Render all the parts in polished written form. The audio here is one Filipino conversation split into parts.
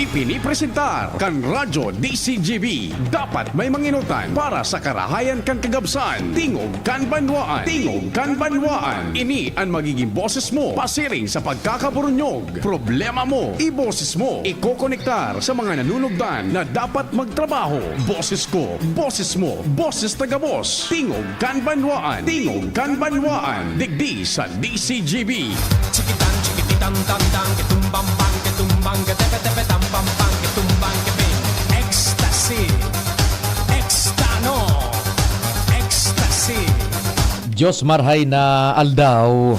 Ipinipresentar kan Radyo DCGB. Dapat may manginutan para sa karahayan kan kagabsan. Tingog kan banwaan. Tingog kan banwaan. Ini ang magiging boses mo pasiring sa pagkakaburunyog. Problema mo, iboses mo. Ikokonektar sa mga nanunugdan na dapat magtrabaho. Boses ko, boses mo, boses taga-boss. Tingog kan banwaan. Tingog kan banwaan. Digdi sa DCGB. Chikitan, chikititan, tandang, ketumbang, bang, ketumbang, ketepe-tepe, tambang, bang, ketumbang, keping. Ecstasy, ekstano, ecstasy. Diyos marhay na aldaw.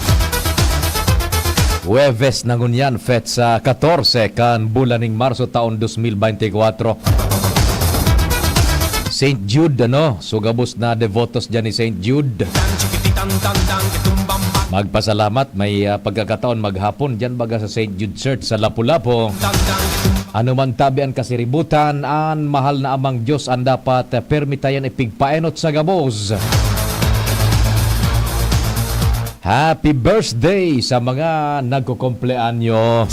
Huwebes na ngunyan, sa 14 kan bulaning Marso taon 2024. St. Jude, sugabos na devotos dyan ni St. Jude. Magpasalamat, may pagkakataon maghapon dyan baga sa St. Jude Church sa Lapu-Lapu. Ano man tabi ang kasiributan, ang mahal na amang Diyos ang dapat permitayan ipigpaenot sa gabos. Happy birthday sa mga nagkukumpleanyo.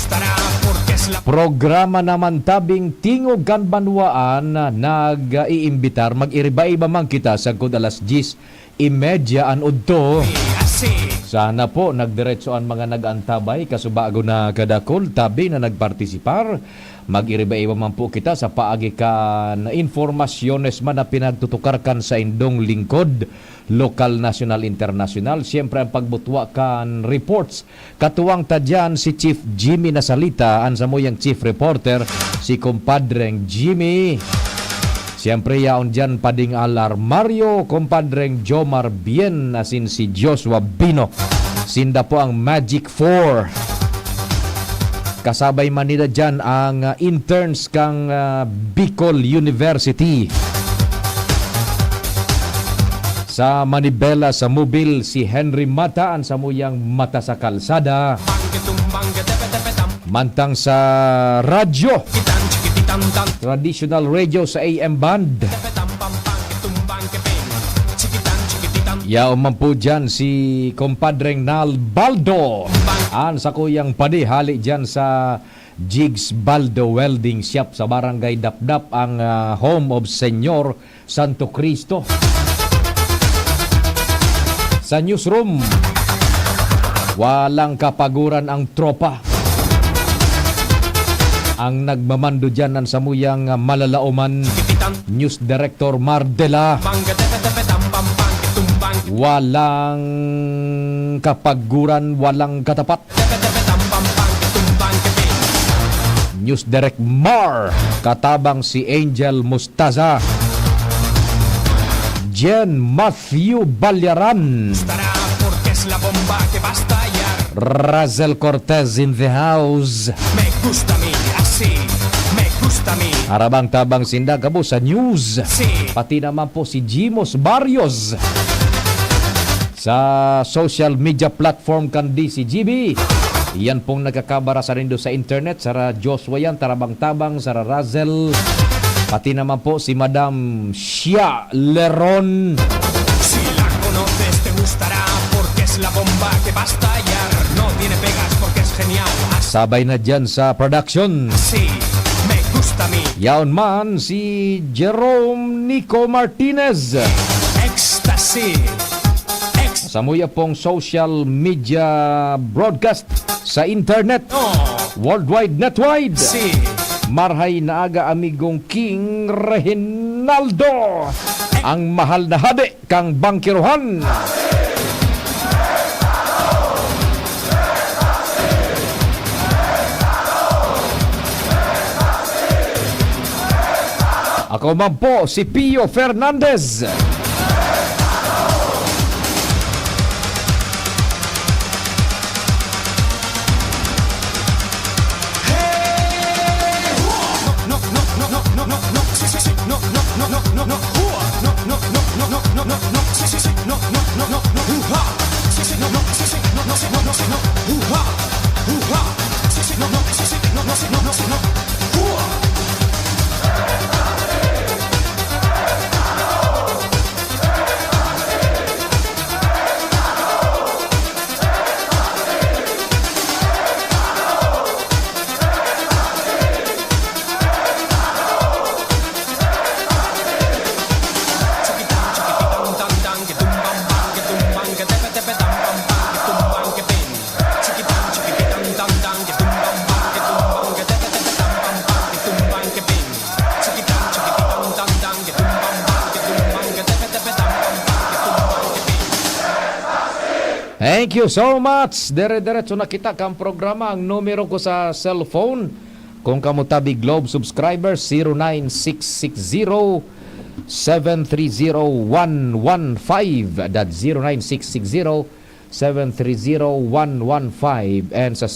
Programa naman tabing Tingog kan Banwaan nag-iimbitar mag-iriba-iba man kita sa kung alas 10:30 an udto. Sana po nagdiretso ang mga nag-antabay kasubago na kadakol tabi na nagpartisipar. Mag-iriba-iba man po kita sa paagi kan informasyones man na pinagtutukarkan sa indong lingkod, lokal, national, international. Siyempre ang pagbutwa kan reports. Katuwang tadyan si Chief Jimmy Nasalita, ang samuyang Chief Reporter, si Compadreng Jimmy. Siyempre yaon dyan Pading Alar Mario, Compadreng Jomar Bien, asin si Joshua Bino. Sinda po ang Magic 4. Kasabay Manila dyan ang interns kang Bicol University. Sa Manibela, sa Mobile, si Henry Mata, ang samuyang mata sa kalsada. Mantang sa radyo, traditional radio sa AM band. Yao man po dyan si Compadreng Nal Baldo. An sa kuyang padi hali dyan sa Jigs Baldo Welding Shop sa Barangay Dapdap, ang home of Senyor Santo Cristo. Sa newsroom, walang kapaguran ang tropa. Ang nagmamando dyan ang samuyang malalauman, News Director Mardela. Walang kapaguran, walang katapat. News Direct Mar, katabang si Angel Mustaza. Jen Matthew Balyaran. Razel Cortez in the house. Me gusta mi, así, me gusta mi. Arabang tabang sinda kabo sa news. Si. Pati naman po si Jimos Barrios. Sa social media platform kan DCGB. Yan pong nagkakabara sa rindo sa internet. Sara Joshua yan, tarabang-tabang, Sara Razel. Pati naman po si Madam Shia Leron. Si la conoces te gustará porque es la bomba que va a estallar. No tiene pegas porque es genial. Sabay na dyan sa production. Sí, me gusta mi. Yaon man si Jerome Nico Martinez. Ecstasy. Samuya pong social media broadcast sa internet. Worldwide, netwide. Sí. Marhay na aga amigong King Reginaldo. Ang mahal na hade kang bangkiruhan. Ako man po si Pio Fernandez. Thank you so much. Dire-diretso na kita kang programa. Ang numero ko sa cellphone, kung kamutabi Globe subscriber, 09660 730-115. That's 09660 730-115. And sa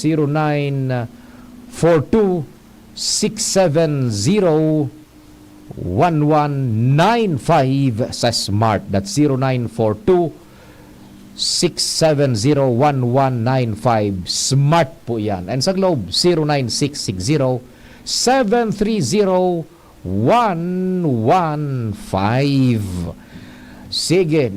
0942-670-1195 sa Smart. That's 0942-670-1195. Smart po yan. And sa Globe, 09660-730-115. Sige,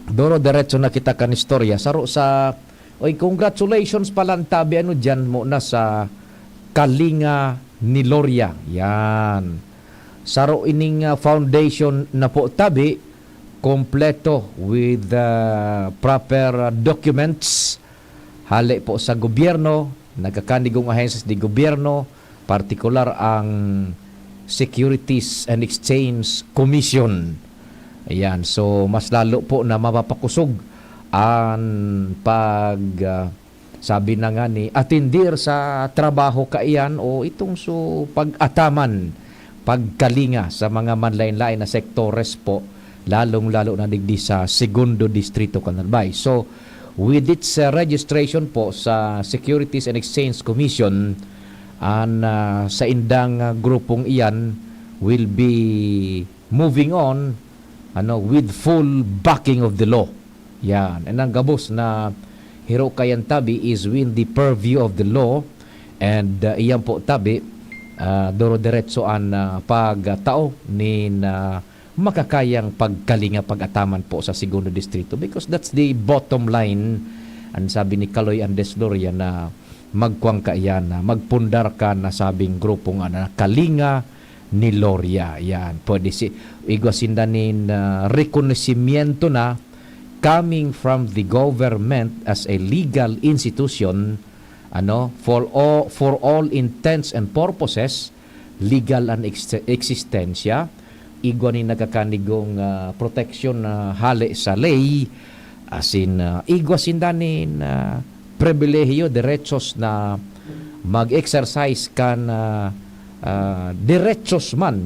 Doro diretso na kita kan istorya. Saro sa, oy, congratulations pala ang tabi ano dyan mo na sa Kalinga ni Loria. Yan. Saro ining foundation na po tabi, kompleto with proper documents. Hali po sa gobyerno, nagkakandigong ahensya di gobyerno, partikular ang Securities and Exchange Commission. Ayan, so mas lalo po na mapapakusog ang sabi na nga ni atindir sa trabaho kaiyan o itong so pag-ataman, pagkalinga sa mga manlain-lain na sektores po, lalong-lalo na digdi sa Segundo Distrito Canalbay. So, with its registration po sa Securities and Exchange Commission, sa indang grupong iyan will be moving on with full backing of the law. Yan. And ang gabos na hiro kayan tabi is within the purview of the law, and iyan po tabi doro diretso an pagtao ni makakayang pagkalinga pag-ataman po sa Segundo Distrito, because that's the bottom line. Ang sabi ni Kaloy Andes Loria na magkuang kaiyan na magpundar ka na sabing grupong Kalinga ni Loria. Yan, pwede si igwasindanin rekonosimiento na coming from the government as a legal institution, for all intents and purposes, legal ang eksistensya, igwa ni nagakanigong protection na hali sa lay, as in igwasindanin pribilehiyo, derechos na mag-exercise ka na diretsos man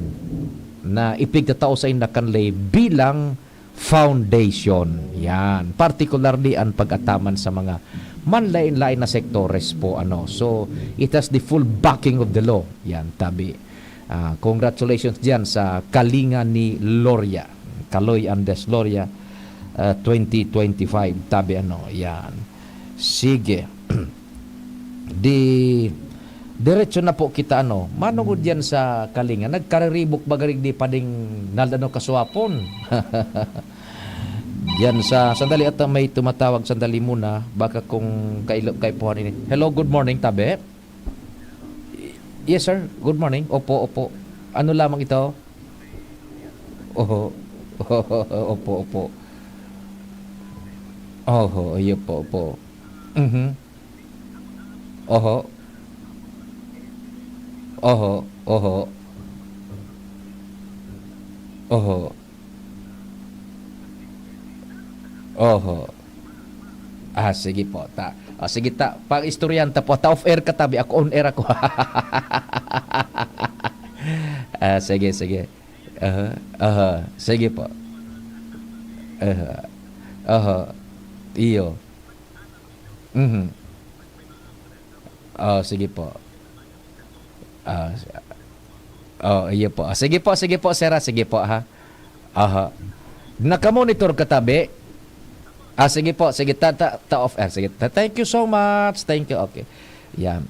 na ipigtatao sa inakanlay bilang foundation. Yan. Particularly ang pag-ataman sa mga manlain-lain na sektores po. So, it has the full backing of the law. Yan, tabi. Congratulations dyan sa Kalinga ni Loria. Kaloy Andes Loria 2025. Tabi yan. Sige. Diretso na po kita manungod yan sa Kalinga. Nagkariribok bagarig di pading naldano kasuapon. Yan sa sandali at may tumatawag sandali muna. Baka kung kailop kay po ini. Hello, good morning, tabi. Yes, sir. Good morning. Opo. Ano lamang ito? Oho. Opo. Oho, iyo po. Oho. Sige po. Sige pag istoryanta po, off air ka tabi, ako on air ako. Sige. Sige po. Iyo. Sige po. Iyo po. Sige po, sir. Sige po, ha. Nakamonitor ka tabi. Sige po. Sige, ta off air. Sige. Thank you so much. Thank you. Okay. Yan.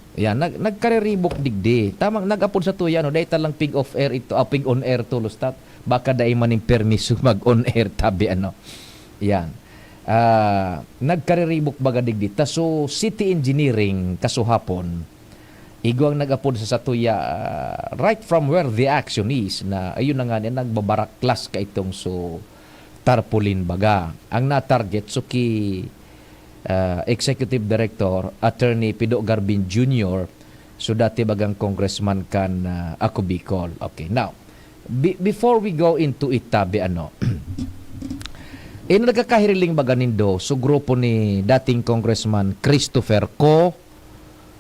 Nagkariribok digdi. Tamang nag-upload sa tuya, dahil talang pig off air ito, pig on air tulos tat. Baka dahil maning permiso mag on air tabi, Yan. Nagkariribok baga digdi. So, city engineering kasuhapon, igwang nag-upload sa satuya right from where the action is, na ayun na nga nagbabaraklas ka itong so tarpaulin baga. Ang na-target so ki Executive Director Attorney Pido Garbin Jr. so dati bagang congressman kan ako Bicol. Okay, now before we go into it tabi nagkakahiriling ba ganindo so grupo ni dating Congressman Christopher Co,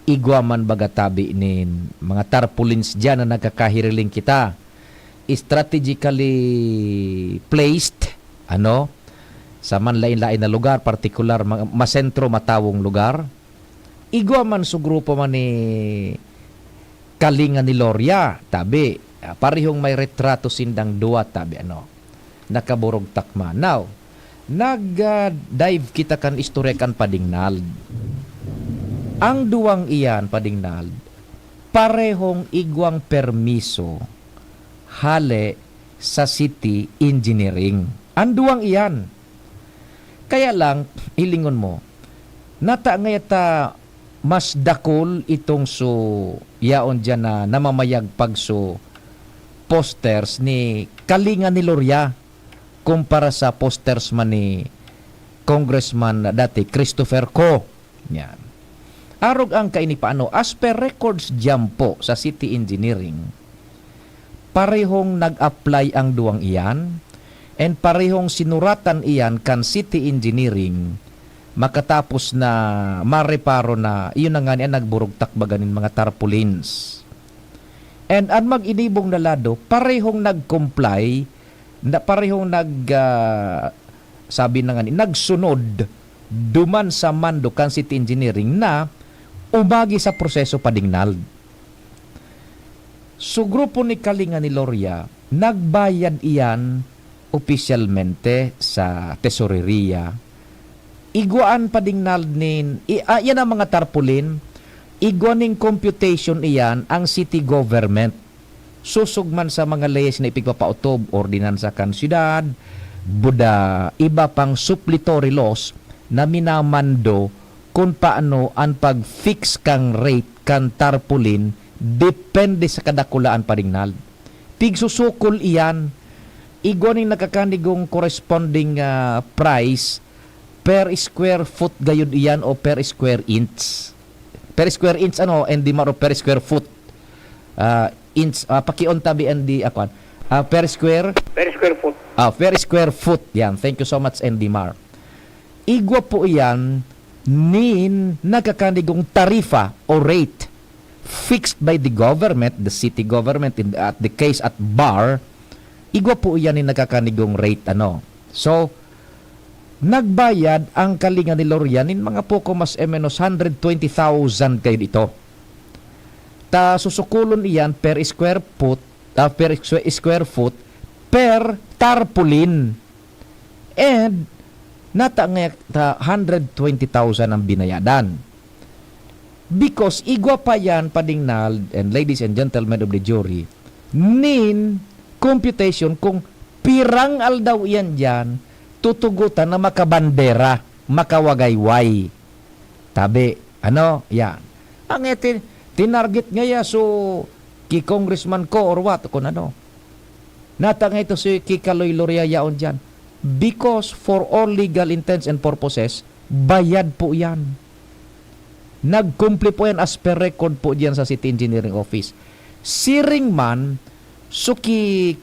igwaman bagatabi ni mga tarpaulins dyan na nagkakahiriling kita. Strategically placed, sa manlain-lain na lugar, partikular, masentro matawong lugar. Igwaman so grupo man ni Kalinga ni Loria, tabi, parehong may retrato sindang duwa, tabi, nakaburog takma. Now, nag-dive kita kan istorekan padingnal. Ang duwang iyan, padingnal, parehong igwang permiso hale sa city engineering. Ang duwang iyan. Kaya lang, ilingon mo, nata ngayata mas dakol itong so yaon dyan na namamayag pag so posters ni Kalinga ni Loria kumpara sa posters man ni Congressman dati Christopher Co. Yan. Arog ang kaini paano, as per records dyan po sa city engineering, parehong nag-apply ang duwang iyan and parehong sinuratan iyan kan city engineering makatapos na mareparo na iyon na nga niya nagburugtak baganin mga tarpaulins. And ang mag-inibong na lado, parehong nag-comply, na parehong sabi na nga ni, nagsunod duman sa mando kan city engineering na umagi sa proseso padingnal. So grupo ni Kalinga ni Loria, nagbayad iyan opisyalmente sa tesoreria. Iguan padingnal nin, yan ang mga tarpaulin, iguaning computation iyan ang city government. Susugman sa mga leyes na ipigpapautob, ordinansa kan syudad, buda, iba pang supplementary laws na minamando kung paano ang pag-fix kang rate kan tarpaulin depende sa kadakulaan padingnal. Pigsusukol iyan, iguaning nakakanigong corresponding price per square foot gayud iyan o per square inch. Per square inch endi maro per square foot. Inch pakion tabi endi per square foot. Per square foot. Yan. Thank you so much Andy Mar. Igwa po iyan nin nakakanigong tarifa o rate fixed by the government, the city government at the case at bar. Igwa po iyan nin nakakanigong rate So nagbayad ang Kalinga ni Loria nin mga poko mas menos 120,000 kayo dito. Ta susukulon iyan per square foot per tarpaulin. And natangay 120,000 ang binayadan. Because igwa pa yan padingnal, and ladies and gentlemen of the jury, nin computation kung pirang aldaw iyan dyan tutugutan na makabandera, makawagayway. Tabi, yan. Ang tinarget ngaya so ki Congressman Co or what, kung natangay ito si Kikaloy Loria yaon dyan. Because for all legal intents and purposes, bayad po yan. Nag-comply po yan as per record po dyan sa City Engineering Office. Siring man, suki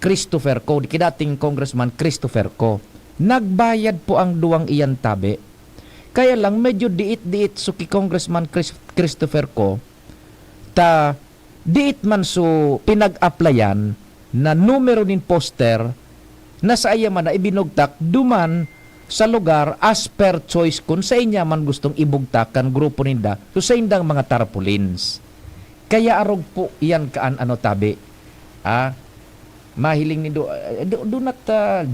Christopher Co, kidating Congressman Christopher Co, nagbayad po ang duwang iyan tabi. Kaya lang medyo diit-diit suki Congressman Christopher Co, diit man pinag-applyan na numero nin poster na sa iya man na ibinugtak duman sa lugar as per choice kung sa inya man gustong ibugtak kan grupo ninda so sa indang mga tarpaulins. Kaya arog po iyan kaan tabi. Mahiling nindo do not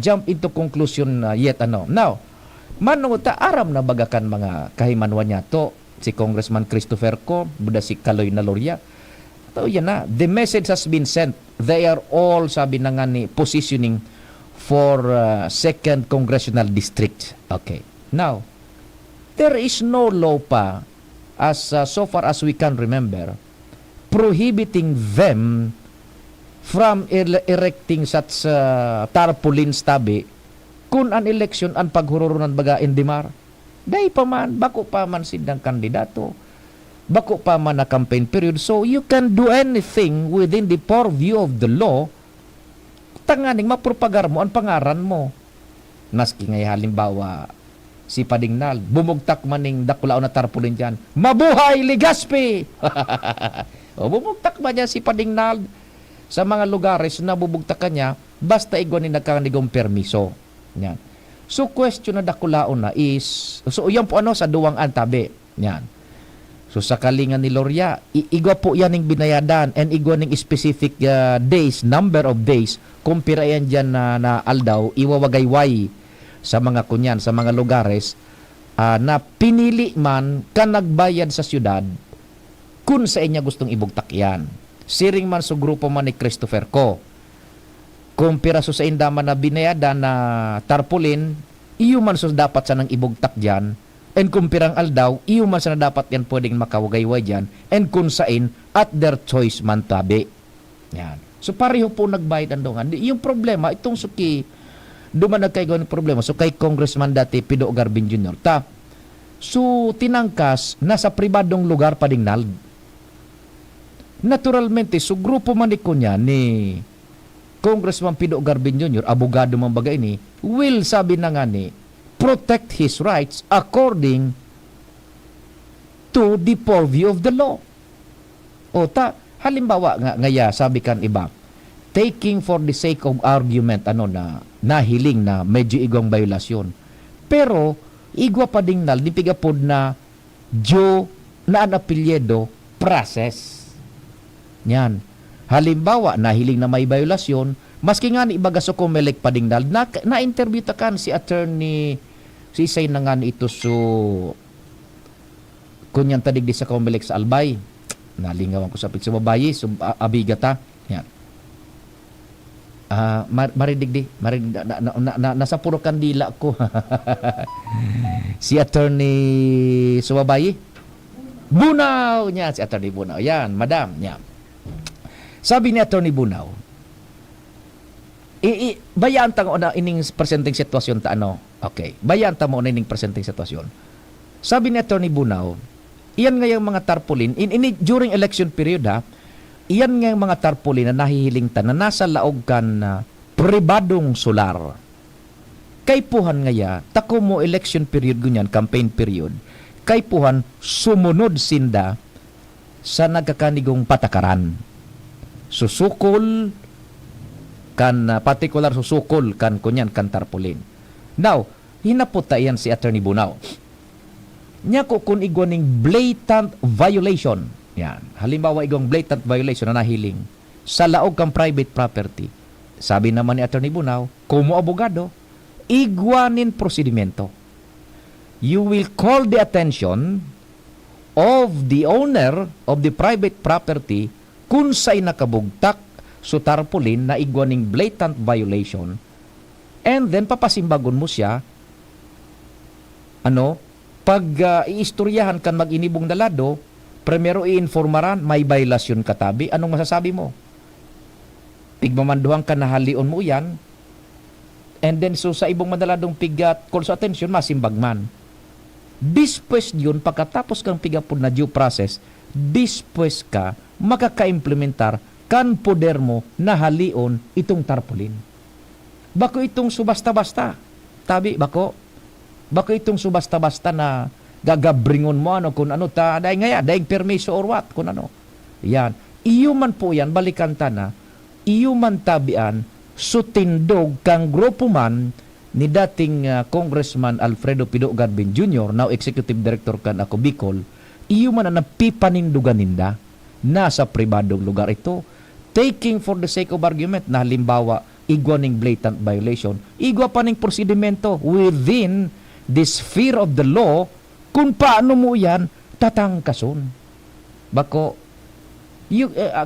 jump into conclusion yet Now, manuta aram na bagakan mga kahimanwan niya to si Congressman Christopher Co, buda si Kaloy na Loria. To yan na, the message has been sent. They are all sabi na nga ni positioning for 2nd Congressional District. Okay. Now, there is no law pa as so far as we can remember prohibiting them from erecting such tarpaulins tabi kung an election an paghururunan baga indimar. Day pa man, bako pa man sindang kandidato, bako pa man na campaign period. So you can do anything within the purview of the law tanganing mapropagar mo ang pangaran mo. Naski ngay halimbawa, si Padingnal, bumugtak maning dakulao na tarpulin dyan. Mabuhay Ligaspi! O, bumugtak ba niya si Padingnal sa mga lugares na bubugtakan niya, basta igwan ni nagkanigong permiso. Yan. So, question na dakulao na is, so yan po sa duwang antabi. Yan. So, sa kalingan ni Loria, igwa po yan yung binayadan and igwa ng specific days, number of days, kumpira yan dyan na aldaw, iwawagayway sa mga kunyan, sa mga lugares, na pinili man ka nagbayad sa syudad kung sa inya gustong ibugtak yan. Siring man sa grupo man ni Christopher Ko. Kung piraso sa indaman na binayadan na tarpulin, iyo man so dapat sa nang ibugtak dyan. And kung pirang aldaw, iyo man sa na dapat yan pwedeng makawagayway dyan. And kung sain, at their choice man tabi. Yan. So pareho po nagbayad ang dungan. Yung problema, itong suki, duman nagkaigaw ng problema. So kay Congressman dati, Pido Garbin Jr. So tinangkas, nasa pribadong lugar pa Dingnal. Naturalmente, so grupo man niya ni Congressman Pido Garbin Jr., abogado man bagay ni, will sabi na nga ni, protect his rights according to the purview of the law. O halimbawa nga ngaya, sabi kan iba, taking for the sake of argument, nahiling na medyo igwang violasyon. Pero, igwa pa Dingnal, dipigapod na Joe na anapilyedo process. Yan. Halimbawa, nahiling na may violasyon, maski nga ni ibaga sa Comelec pa Dingnal, na-interview takan si attorney, si Isay na nga ni ito kunyan tadig di sa Comelec sa Albay. Nalingawan ko sa babayi, abigata. Yan. Maridig di, nasa puro kandila ko. Si attorney Subabayi. Bunaw niya, si attorney Bunaw. Yan, madam. Yan. Sabi ni attorney Bunaw, bayaan ta mo na ining presenting sitwasyon okay. Bayaan ta mo na ining presenting sitwasyon. Sabi ni attorney Bunaw, iyan nga yung mga tarpaulin, during election period iyan nga yung mga tarpaulin na nahihiling ta na nasa laog kan pribadong solar. Kay puhan nga ya, tako mo election period ganyan, campaign period, kay puhan sumunod sinda sa nagkakanigong patakaran. Susukol kan particular susukol kan kunyan kan tarpaulin. Now, hinaputa yan si attorney Bunaw. Nya ko kun igwaning blatant violation. Yan. Halimbawa igong blatant violation na nahiling sa laog kang private property. Sabi naman ni attorney Bunaw, kumo abogado, igwanin prosedimento. You will call the attention of the owner of the private property kung sa'y nakabugtak so tarpaulin na igwaning blatant violation, and then papasimbagon mo siya pag iistoryahan kan mag-inibong dalado, primero iinformaran may violation katabi, anong masasabi mo? Pigmamanduhan ka na halion mo yan, and then so sa ibong madaladong pigat call sa attention, masimbagman. Dispwes yun, pagkatapos kang pigapod na due process, dispwes ka makaka-implementar kan poder mo na halion itong tarpaulin. Bako itong subasta-basta. Tabi, bako itong subasta-basta na gagabringon mo kung dahil ngaya, dahil permiso or what, kung Yan. Iyo man po yan, balikan ta na, iyo man tabian, sutindog kang grupo man ni dating Congressman Alfredo Pido Garbin Jr., now Executive Director kan ako Bicol, iyo man na napipanindugan ninda nasa pribadong lugar ito, taking for the sake of argument na halimbawa igwa ning blatant violation, igwa pa ning prosedimento within the sphere of the law kung paano mo yan tatangkason. Bako,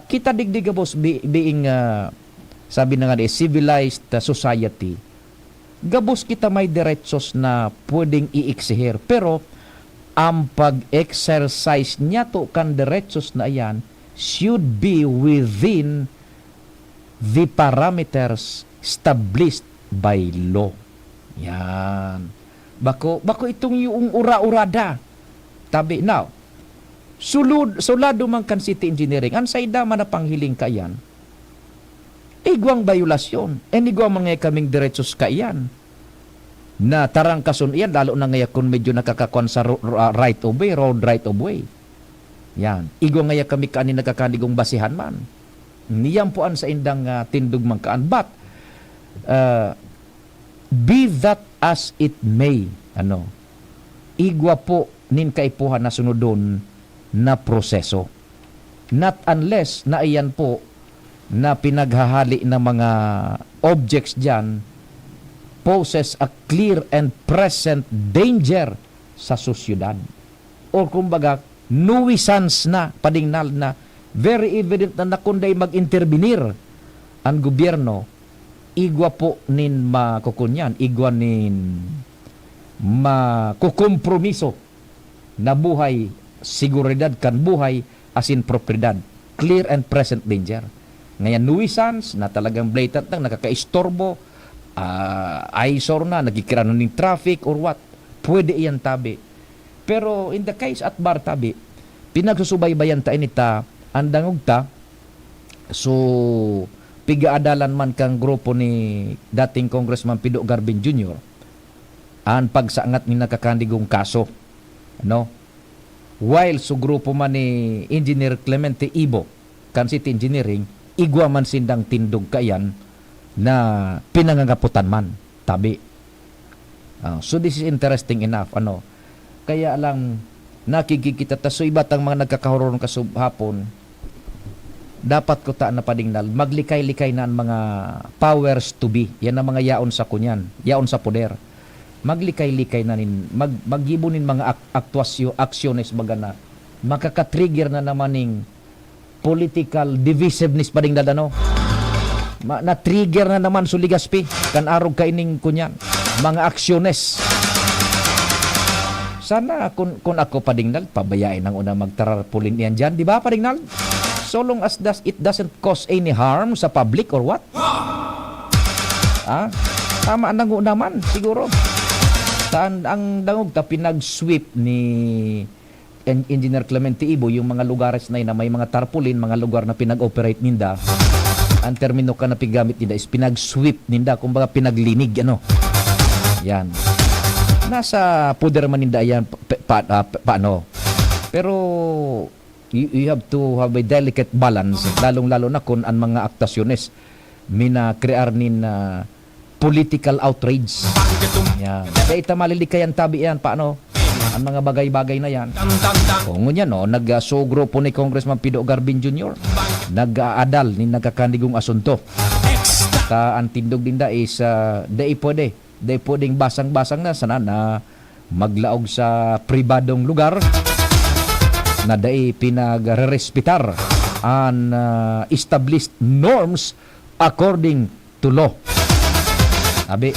kita digdiga boss being sabi na nga civilized society, gabos kita may diretsos na pwedeng i-exigere, pero ang pag-exercise niya to kan diretsos na yan should be within the parameters established by law. Yan. Bako itong yung ura-urada. Tabi, now, sulado man kan city engineering, ang sayda man na panghiling ka yan, igwang violasyon, igwang mga kaming diretsos ka yan. na tarangkason iyan, lalo na ngayon kung medyo nakakakuan sa right of way, road right of way. Yan. Igo ngayon kami kaani nagkakanigong basihan man. Niyan po an sa indang tindog man kaan. But, be that as it may, igwa po nin kaipuhan na sunodon na proseso. Not unless na iyan po na pinaghahali ng mga objects dyan poses a clear and present danger sa sosyudad. O kumbaga, nuisance na, padingnal na, very evident na nakunday mag-intervenir ang gobyerno, igwa po nin makukunyan, igwa nin makukompromiso na buhay, seguridad kan buhay, asin propriedad. Clear and present danger. Ngayon, nuisance na talagang blatant lang, nakakaistorbo, eyesore na, nagkikirano ng traffic or what. Pwede iyan tabi. Pero in the case at bar tabi, pinagsusubaybayan ta inita, andangog ta, so pigaadalan man kang grupo ni dating Congressman Pido Garbin Jr. ang pagsaangat ni nakakandigong kaso. While so grupo man ni Engineer Clemente Ibo, kan City Engineering, igwa man sindang tindog kayan na pinangangaputan man, tabi. So this is interesting enough. Kaya lang nakikikita ta so iba't ang mga nagkakaroon kasubhapon, dapat ko ta na padingnal, maglikay-likay na ang mga powers to be. Yan ang mga yaon sa kunyan, yaon sa poder. Maglikay-likay na nin, maggibunin mga aksyones baga na makaka-trigger na naman ng political divisiveness pa ding dadano. Na-trigger na naman suligaspi kan arog kaining kunyan mga aksyones. Sana kung ako padingnal, pabayain ang una magtararpulin niyan dyan, di ba padingnal? So long as it doesn't cause any harm sa public or what? Tama nang naman siguro. Saan ang dangog ta pinag-sweep ni Engineer Clemente Ibo yung mga lugares na yun na may mga tarpaulin, mga lugar na pinag-operate ninda. Ang termino ka na pigamit ninda is pinag-sweep ninda, kumbaga pinaglinig, Yan. Nasa puder man ninda yan, paano. Pero you have to have a delicate balance, lalong-lalo na kung ang mga aktasyones mina-crear nin political outrage. Yan. Kaya ita malilikayan tabi yan, paano? Ang mga bagay-bagay na yan. Kung ngunyan, nag-sogro po ni Congressman Pido Garbin Jr. Nag-aadal ni nagkakandigong asunto. Ang tindog din da is, dahil pwedeng basang-basang na sana na maglaog sa pribadong lugar na dahil pinag-respitar ang established norms according to law. Abi,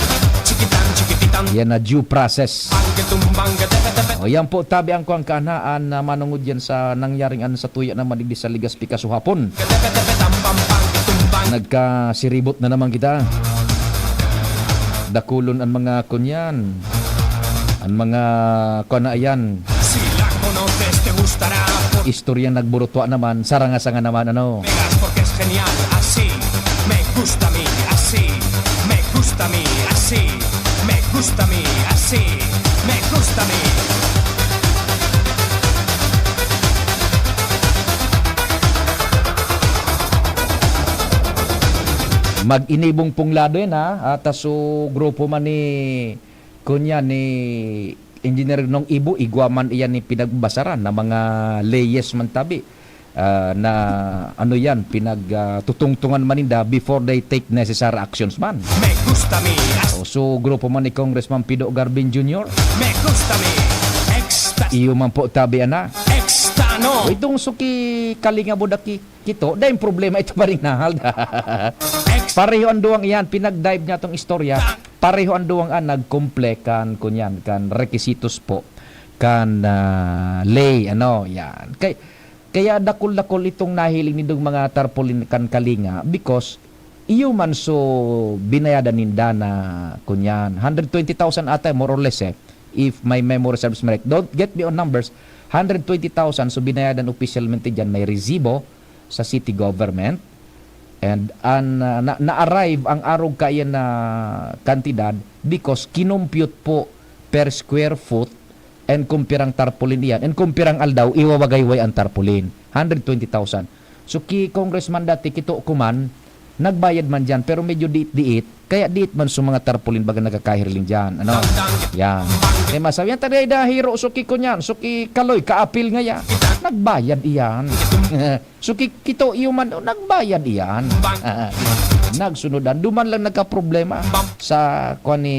yan na due process. Yan po, tabi ang kuang kanaan na manungod yan sa nangyaring sa tuya na madigdi sa Ligaspi kasuhapon. Nagkasiribot na naman kita. Dakulon ang mga kunyan. Ang mga kunaayan. Istorya nagburutwa naman. Saranga-sanga naman, Porque es genial, así. Me gusta a mí, así. Me gusta a mí, así. Me gusta a mí, así. Me gusta a mí. Mag-inibong punglado yan at so grupo man ni kunya ni Engineer nung Ibo, igwaman iyan ni pinagbasaran na mga layes man tabi na yan, pinagtutungtungan maninda before they take necessary actions man. Me gusta a mí. So grupo man ni Congressman Pido Garbin Jr. Me gusta a mí. Iyo man po tabi ana. Extano. Itong suki kalinga budaki kito, dahil problema ito pa rin nahal. Pareho ang duwang iyan, pinag-dive niya itong istorya, pareho ang duwang nag-comple kan kunyan, kan requisitos po, kan lay, yan. Kaya dakol-dakol itong nahiling nitong mga tarpaulin kan kalinga because iyo man so binayadan ninda na kunyan, 120,000 ata, more or less if my memory serves me right. Don't get me on numbers, 120,000 so binayadan officialmente dyan, may resibo sa city government. And na-arrive ang arog kaya na kantidad because kinompute po per square foot and kumpirang tarpaulin iyan. And kumpirang aldaw, iwawagayway ang tarpaulin. 120,000. So Congressman dati, kito kuman, nagbayad man dyan, pero medyo diit-diit. Kaya diit man sa mga tarpaulin baga nagkakahirling dyan. Ano? Yan. Kaya masabi, yan tagay da hero, suki ko niyan, suki kaloy, kaapil nga yan. Nagbayad iyan. Suki kito iyo man, nagbayad iyan. Nagsunodan. Duman lang nagka-problema sa ni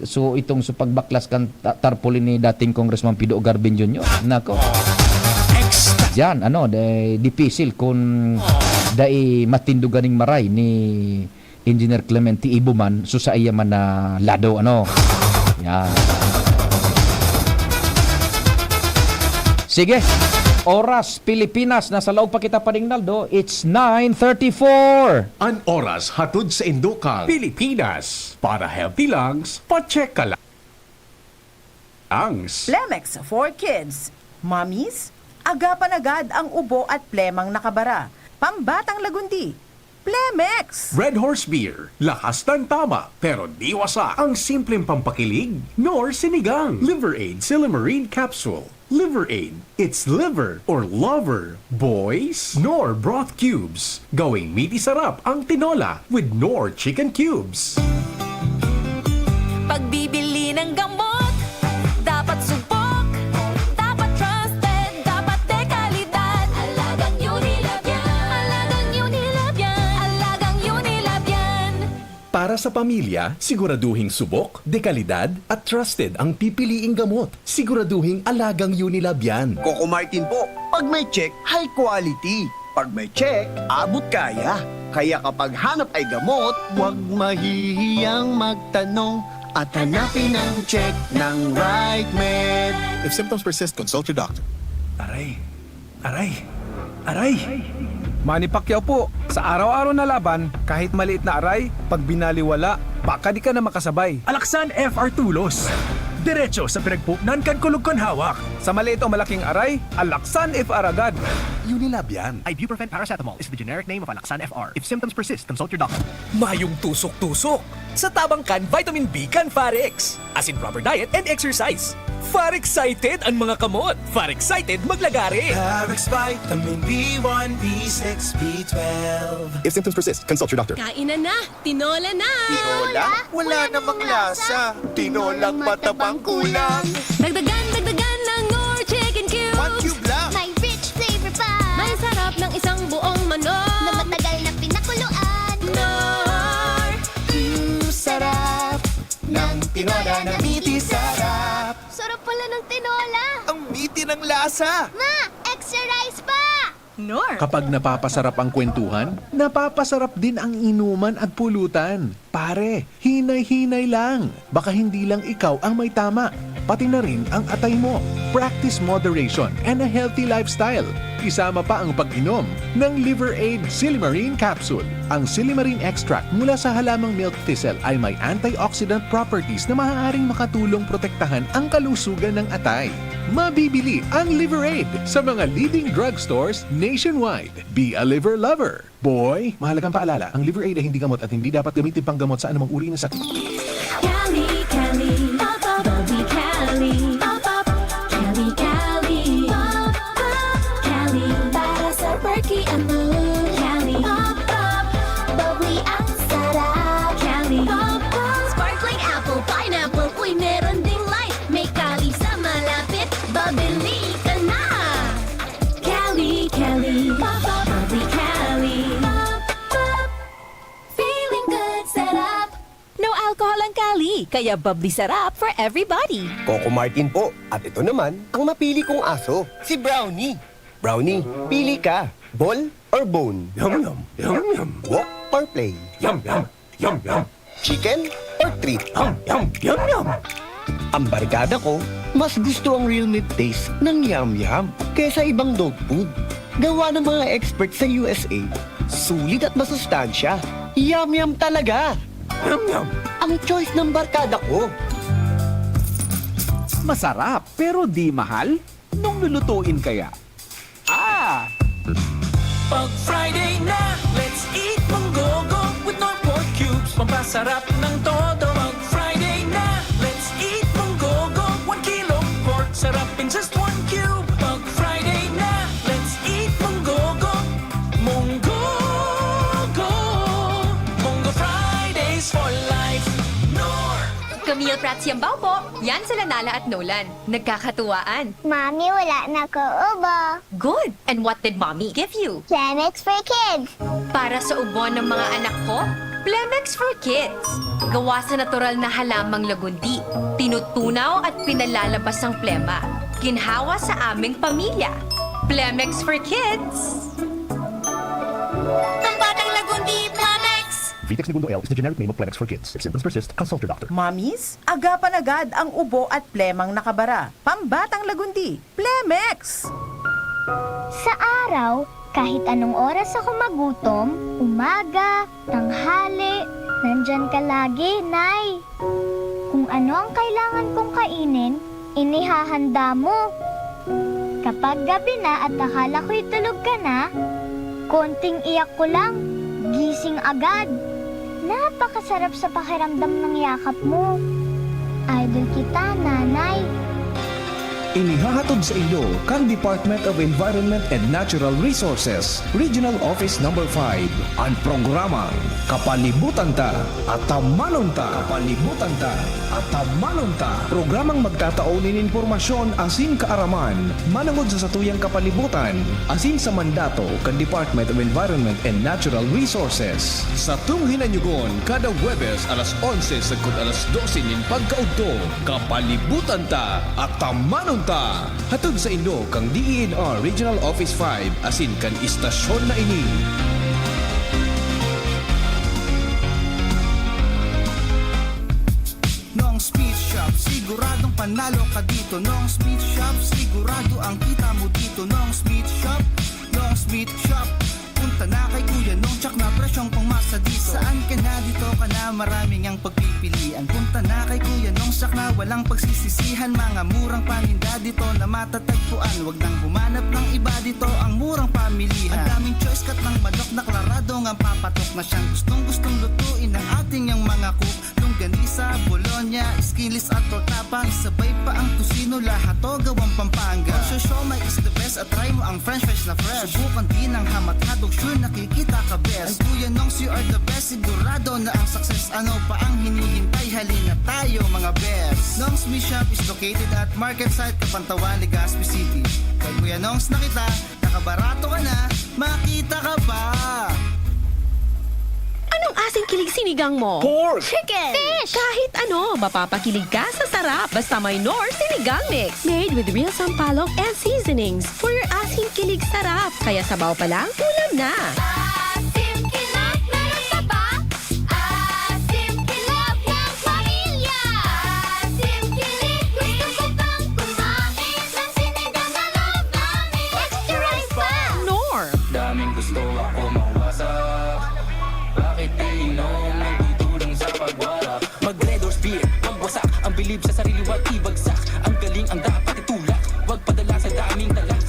so itong sa pagbaklas kan tarpaulin ni dating Congressman Pido Garbin Jr. Nako. Yan, dipisil kung dai matinduganing maray ni Engineer Clemente Ibuman so sa iya man na lado, Yan. Sige. Oras Pilipinas, nasa laog pa kita Naldo. It's 9:34. An oras hatod sa Indokal, Pilipinas. Para healthy lungs, pa-check ka lang. Plemex for kids. Mommies, agapan agad ang ubo at plemang nakabara. Pambatang lagundi. Plemex! Red Horse Beer, lakas ng tama, pero di wasak. Ang simpleng pampakilig, nor sinigang. Liver Aid Silimarine Capsule. Liver Aid, it's liver or lover. Boys, Nor Broth Cubes. Gawing meaty sarap ang tinola with Nor Chicken Cubes. Pagbibili ng gamot, dapat subok, dapat trusted, dapat dekalidad. Alagang Unilab yan, alagang Unilab yan, alagang Unilab yan. Para sa pamilya, siguraduhing subok, dekalidad at trusted ang pipiliing gamot. Siguraduhing alagang Unilab yan. Coco Martin po, pag may check, high quality. Pag may check, abot kaya. Kaya kapag hanap ay gamot, huwag mahihiyang magtanong at hanapin ang check ng right med. If symptoms persist, consult your doctor. Aray! Aray! Aray! Manny Pacquiao po, sa araw-araw na laban, kahit maliit na aray, pag binaliwala, baka di ka na makasabay. Alaksan FR Tulos. Diretso sa pinagpupnan kan kulog kon hawak. Sa maliit o malaking aray, Alaksan FR agad. Unilab yan. Ibuprofen paracetamol is the generic name of Alaksan FR. If symptoms persist, consult your doctor. Mayong tusok-tusok. Sa tabang kan, vitamin B kan Farex. As in proper diet and exercise. Far-excited ang mga kamot. Far-excited maglagari. Farex Vitamin B1, B6, B12. If symptoms persist, consult your doctor. Kainan na, tinola na. Tinola? Wala namang lasa. Tinolang matabang kulang. Dagdagan ng Nor Chicken Cubes. 1 cube lang. May rich flavor pa May sarap ng isang buong manok. na matagal na pinakuluan. Nor. Sarap ng tinola na miti sarap. Sarap pala ng tinola. Ang miti ng lasa. Ma, extra rice pa! Nor. Kapag napapasarap ang kwentuhan, napapasarap din ang inuman at pulutan. Pare, hinay-hinay lang. Baka hindi lang ikaw ang may tama, pati na rin ang atay mo. Practice moderation and a healthy lifestyle. Isama pa ang pag-inom ng Liver Aid Silimarine Capsule. Ang Silimarine extract mula sa halamang milk thistle ay may antioxidant properties na maaaring makatulong protektahan ang kalusugan ng atay. Mabibili ang Liver Aid sa mga leading drugstores nationwide. Be a liver lover. Boy, mahalagang paalala, ang Liver Aid ay hindi gamot at hindi dapat gamitin pang gamot sa anumang uri ng sakit. Cali, Cali, pop, pop, bubbly Cali, pop, pop, Cali, Cali, pop, pop, Cali, para sa perky and mood, Cali, pop, pop, bubbly ang sarap, Cali, pop, pop, sparkling apple, pineapple, uy, meron ding light, may Cali sa malapit, babili ka na, Cali, Cali, pop, pop, bubbly Cali, pop, pop, feeling good, sarap. No alcohol ang Cali, kaya bubbly sarap for everybody. Coco Martin po. At ito naman, ang napili kong aso, si Brownie. Brownie, pili ka. Ball or bone? Yum, yum, yum, yum. Walk or play? Yum, yum, yum, yum. Chicken or treat? Yum, yum, yum, yum. Ang barkada ko, mas gusto ang real meat taste ng yum-yum kaysa ibang dog food. Gawa ng mga experts sa USA, sulit at masustansya. Yum-yum talaga! Yum, yum. Ang choice ng barkada ko. Masarap pero di mahal? Nung lulutuin kaya? Pag Friday na, let's eat pampasarap ng todo. Pag Friday na, let's eat munggogo. 1 kilo pork, sarap in just 1 cube. Pag Friday na, let's eat munggogo. Munggogo, Munggo Fridays for life. Nor Camille Prats Yambaw po. Yan sila Nala at Nolan. Nagkakatuwaan. Mami, wala na ko ubo. Good. And what did Mommy give you? Plemex for kids. Para sa ubo ng mga anak ko, Plemex for Kids. Gawa sa natural na halamang lagundi. Tinutunaw at pinalalabas ang plema. Ginhawa sa aming pamilya. Plemex for Kids. Pambatang lagundi, Plemex! Vitex Segundo L is the generic name of Plemex for kids. If symptoms persist, consult your doctor. Mommies, agapan agad ang ubo at plemang nakabara. Pambatang lagundi, Plemex! Sa araw, kahit anong oras ako magutom, umaga, tanghali, nandyan ka lagi, Nay. Kung ano ang kailangan kong kainin, inihahanda mo. Kapag gabi na at akala ko'y tulog ka na, konting iyak ko lang, gising agad. Napakasarap sa pakiramdam ng yakap mo. Idol kita, Nanay. Inihahatod sa inyo kang Department of Environment and Natural Resources, Regional Office No. 5, ang programang Kapalibutan Ta at Tamanon Ta. Kapalibutan Ta at Tamanon Ta. Programang magtataon ng impormasyon asin kaaraman, manangod sa satuyang kapalibutan, asin sa mandato kang Department of Environment and Natural Resources. Sa tunghinanyugon, kada Huwebes alas 11 sagkod alas 12 nin pagkaudto, Kapalibutan Ta at Tamanon Ta. Hatod sa inyo kang DENR Regional Office 5 asin kan istasyon na ini. Nong Speed Shop, siguradong panalo ka dito. Nong Speed Shop, sigurado ang kita mo dito. Nong Speed Shop, Nong Speed Shop. Punta na kay Kuya Nong, tsak na presyong pangmasa dito. Saan ka na, dito ka na, maraming ang pagpipilian. Punta na kay Kuya Nong, tsak na walang pagsisisihan. Mga murang paninda dito na matatagpuan. Wag nang humanap ng iba dito, ang murang pamilihan. Ang daming choice cut ng manok na klarado nga papatok na siyang gustong lutuin ng ating yung mga cook. Longganisa, Bologna, Skilis at Tortapa. Sabay pa ang tusino, lahat to gawang Pampanga. Siomai is the best at try mo ang french fries na fresh. Subukan din ang hamat-hadog, sure nakikita ka best. Ang Kuya Nongs, you are the best, sigurado na ang success. Ano pa ang hinihintay, halina tayo mga best. Nongs Meat Shop is located at Market Site, Kapantawan, Legazpi City. Kay Kuya Nongs na kita, nakabarato ka na, makita ka ba? Anong asing kilig sinigang mo? Pork! Chicken! Fish! Kahit ano, mapapakilig ka sa sarap basta may Nor Sinigang Mix. Made with real sampalok and seasonings for your asing kilig sarap. Kaya sabaw pa lang, ulam na. Asim kilap, meron ka ba? Asim kilap ng pamilya. Asim kilip, gusto ko pang kumain ng sinigang na loob namin. Extra rice pa! Nor. Daming gusto ako mawasak. Bakit iinom ng tutulong sa pagwala? Mag-Red Horse Beer, magwasak. Ang bilib sa sarili, wag ibagsak. Ang galing ang dapat itulak. Wag padala sa daming talak.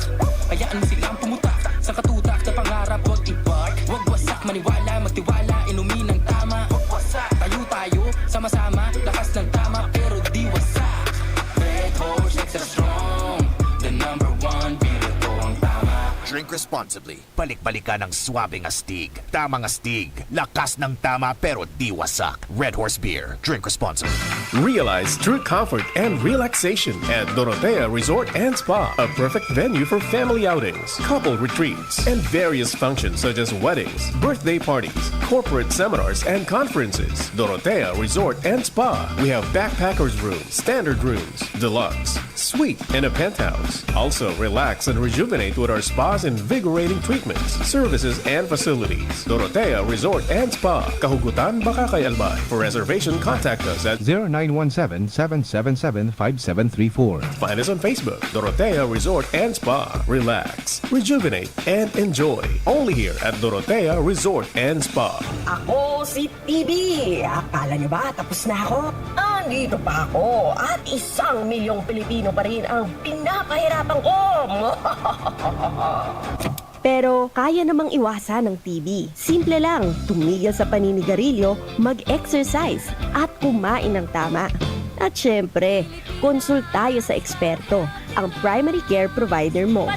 Hayaan mo silang pumutak. Sa katutak na pangarap, wag i-park. Wag wasak, maniwala, magtiwala. Inumin ng tama. Wag wasak, tayo, sama-sama. Lakas ng tama, pero di wasak. Red Horse, extra strong. The number one, beer ito ang tama. Drink responsibly. Balik-balikan ng swabing astig. Tamang astig. Lakas ng tama pero di wasak. Red Horse Beer. Drink responsibly. Realize true comfort and relaxation at Dorotea Resort and Spa, a perfect venue for family outings, couple retreats, and various functions such as weddings, birthday parties, corporate seminars, and conferences. Dorotea Resort and Spa. We have backpackers rooms, standard rooms, deluxe, suite, and a penthouse. Also, relax and rejuvenate with our spas and invigorating treatments, services, and facilities. Dorotea Resort and Spa, Kahugutan, Bakakay, Albay. For reservation, contact us at 0917-777-5734. Find us on Facebook, Dorotea Resort and Spa. Relax, rejuvenate, and enjoy. Only here at Dorotea Resort and Spa. Ako si TV. Akala niyo ba tapos na ako? Andito pa ako at 1 milyong Pilipino pa rin ang pinapahirapan ko. Pero kaya namang iwasan ng TB. Simple lang, tumigil sa paninigarilyo, mag-exercise, at kumain ng tama. At syempre, konsul tayo sa eksperto, ang primary care provider mo.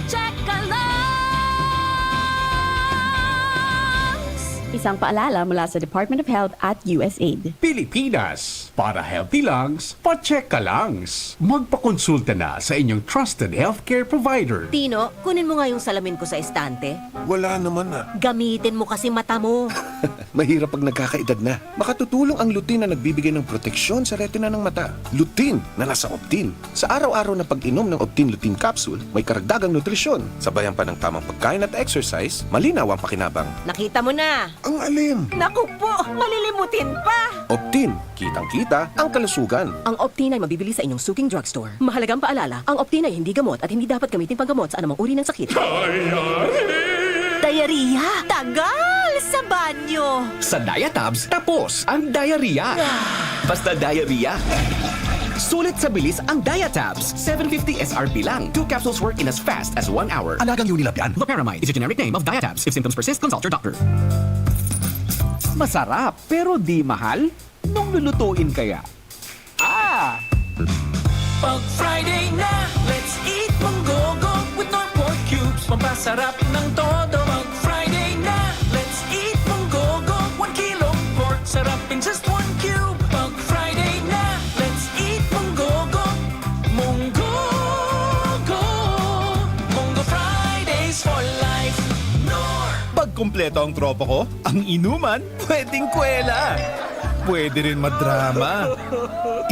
Isang paalala mula sa Department of Health at USAID. Pilipinas, para healthy lungs, pa-check ka langs. Magpakonsulta na sa inyong trusted healthcare provider. Tino, kunin mo nga yung salamin ko sa estante. Wala naman na. Gamitin mo kasi mata mo. Mahirap pag nagkakaedad na. Makatutulong ang lutein na nagbibigay ng proteksyon sa retina ng mata. Lutein na nasa Optin. Sa araw-araw na pag-inom ng Optin Lutein Capsule, may karagdagang nutrisyon. Sabayan pa ng tamang pagkain at exercise, malinaw ang pakinabang. Nakita mo na. Ang alin! Naku po, malilimutin pa. Optin, kitang-kita ang kalusugan. Ang Optin ay mabibili sa inyong suking drugstore. Mahalagang paalala, ang Optin ay hindi gamot at hindi dapat gamitin panggamot sa anumang uri ng sakit. Diarrhea, tagal sa banyo. Sa Diatabs, tapos ang diarrhea. Basta diarrhea. Sulit sa bilis ang Diatabs. 750 SRP lang. 2 capsules work in as fast as 1 hour. Alagang Unilab yan. Loperamide is a generic name of Diatabs. If symptoms persist, consult your doctor. Masarap pero di mahal? Nung lulutuin kaya? Pag Friday na, let's eat monggogo with our pork cubes. Pampasarap ng todo. Pag Friday na, let's eat monggogo. 1 kilo pork, sarap in just 1 cube. Pag Friday na, let's eat monggogo. Monggogo. Monggo Fridays for life. Pag kumpleto ang tropa ko, ang inuman, pwedeng kwela. Pwede rin madrama.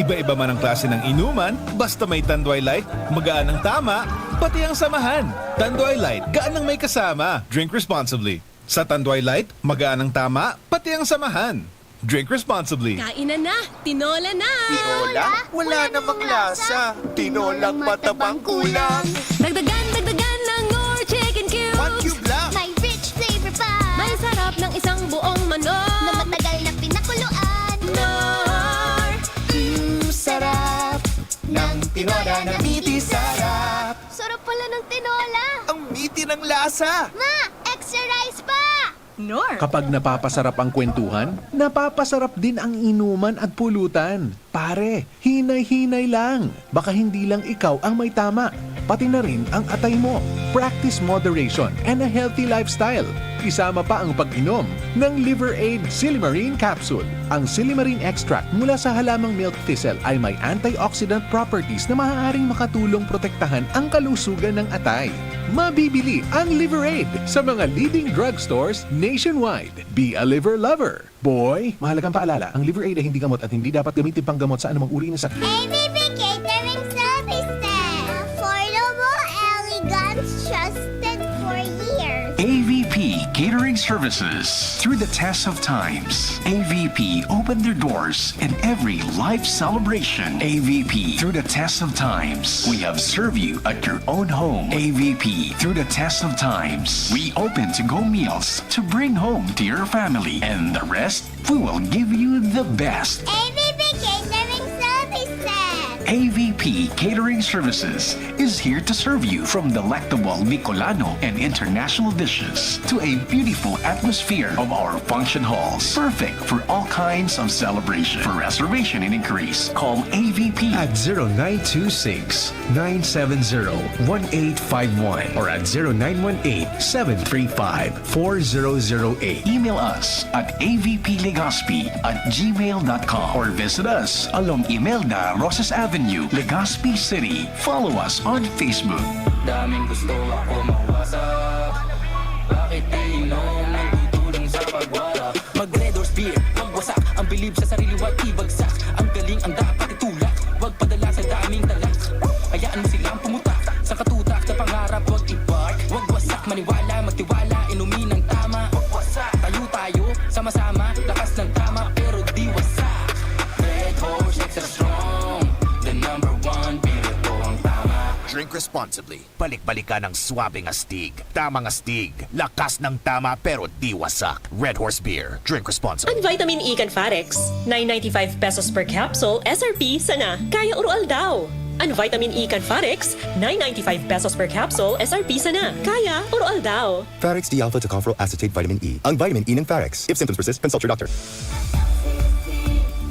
Iba-iba man ang klase ng inuman, basta may Tanduay Light, magaan ang tama, pati ang samahan. Tanduay Light, gaan ang may kasama. Drink responsibly. Sa Tanduay Light, magaan ang tama, pati ang samahan. Drink responsibly. Kainan na! Tinola na! Tinola? Wala namang lasa. Tinolang matabang kulang. Dagdagan ng Nor Chicken Cubes! 1 cube lang. May rich flavor pa. May sarap ng isang buong manok! Na matagal na pinakuluan. Nor! Sarap ng tinola na miti sarap. Sarap pala ng tinola. Ang miti ng lasa. Ma, extra rice pa. Nor. Kapag napapasarap ang kwentuhan, napapasarap din ang inuman at pulutan. Pare, hinay-hinay lang. Baka hindi lang ikaw ang may tama, pati na rin ang atay mo. Practice moderation and a healthy lifestyle. Isama pa ang pag-inom ng Liver Aid Silimarine Capsule. Ang Silimarine extract mula sa halamang milk thistle ay may antioxidant properties na maaaring makatulong protektahan ang kalusugan ng atay. Mabibili ang Liver Aid sa mga leading drugstores nationwide. Be a liver lover. Boy, mahalagang paalala, ang Liver Aid ay hindi gamot at hindi dapat gamitin panggamot sa anumang uri ng sakit. ABB Catering Services. Affordable, elegant, trusted for years. AVP Catering Services. Through the test of times, AVP opened their doors in every life celebration. AVP through the test of times. We have served you at your own home. AVP through the test of times. We open to-go meals to bring home to your family. And the rest, we will give you the best. ABB Catering Services. AVP Catering Services is here to serve you from delectable Bicolano and international dishes to a beautiful atmosphere of our function halls. Perfect for all kinds of celebration. For reservation and inquiries, call AVP at 0926-970-1851 or at 0918-735-4008. Email us at avplegazpi@gmail.com or visit us along Imelda Rosas Avenue, Legazpi City. Follow us on Facebook. Daming gusto ako mawasa. Bakit iinom ng tutulong sa pagwala? Mag-Red Horse Beer, magwasak. Ang bilib sa sarili, wag ibagsak. Ang galing, ang dapat itulak. Wag padala sa daming talak. Hayaan mo silang pumutak. Sa katutak, sa pangarap, wag i-park. Wag wasak, maniwala, magtiwala. Inumin ng tama. Wag wasak, tayo, sama-sama. Lakas ng tama, pero di wasak. Red Horse, extra strong. The number one, beer, ito ang tama. Drink responsibly. Balik-balikan ng swabing astig. Tamang astig. Lakas ng tama pero di wasak. Red Horse Beer. Drink responsibly. Ang vitamin E Canfarex, 995 pesos per capsule, SRP sana. Kaya urual daw. Ang vitamin E Canfarex, 995 pesos per capsule, SRP sana. Kaya, oral daw. Farex D-alpha tocopherol acetate vitamin E. Ang vitamin E ng Farex. If symptoms persist, consult your doctor.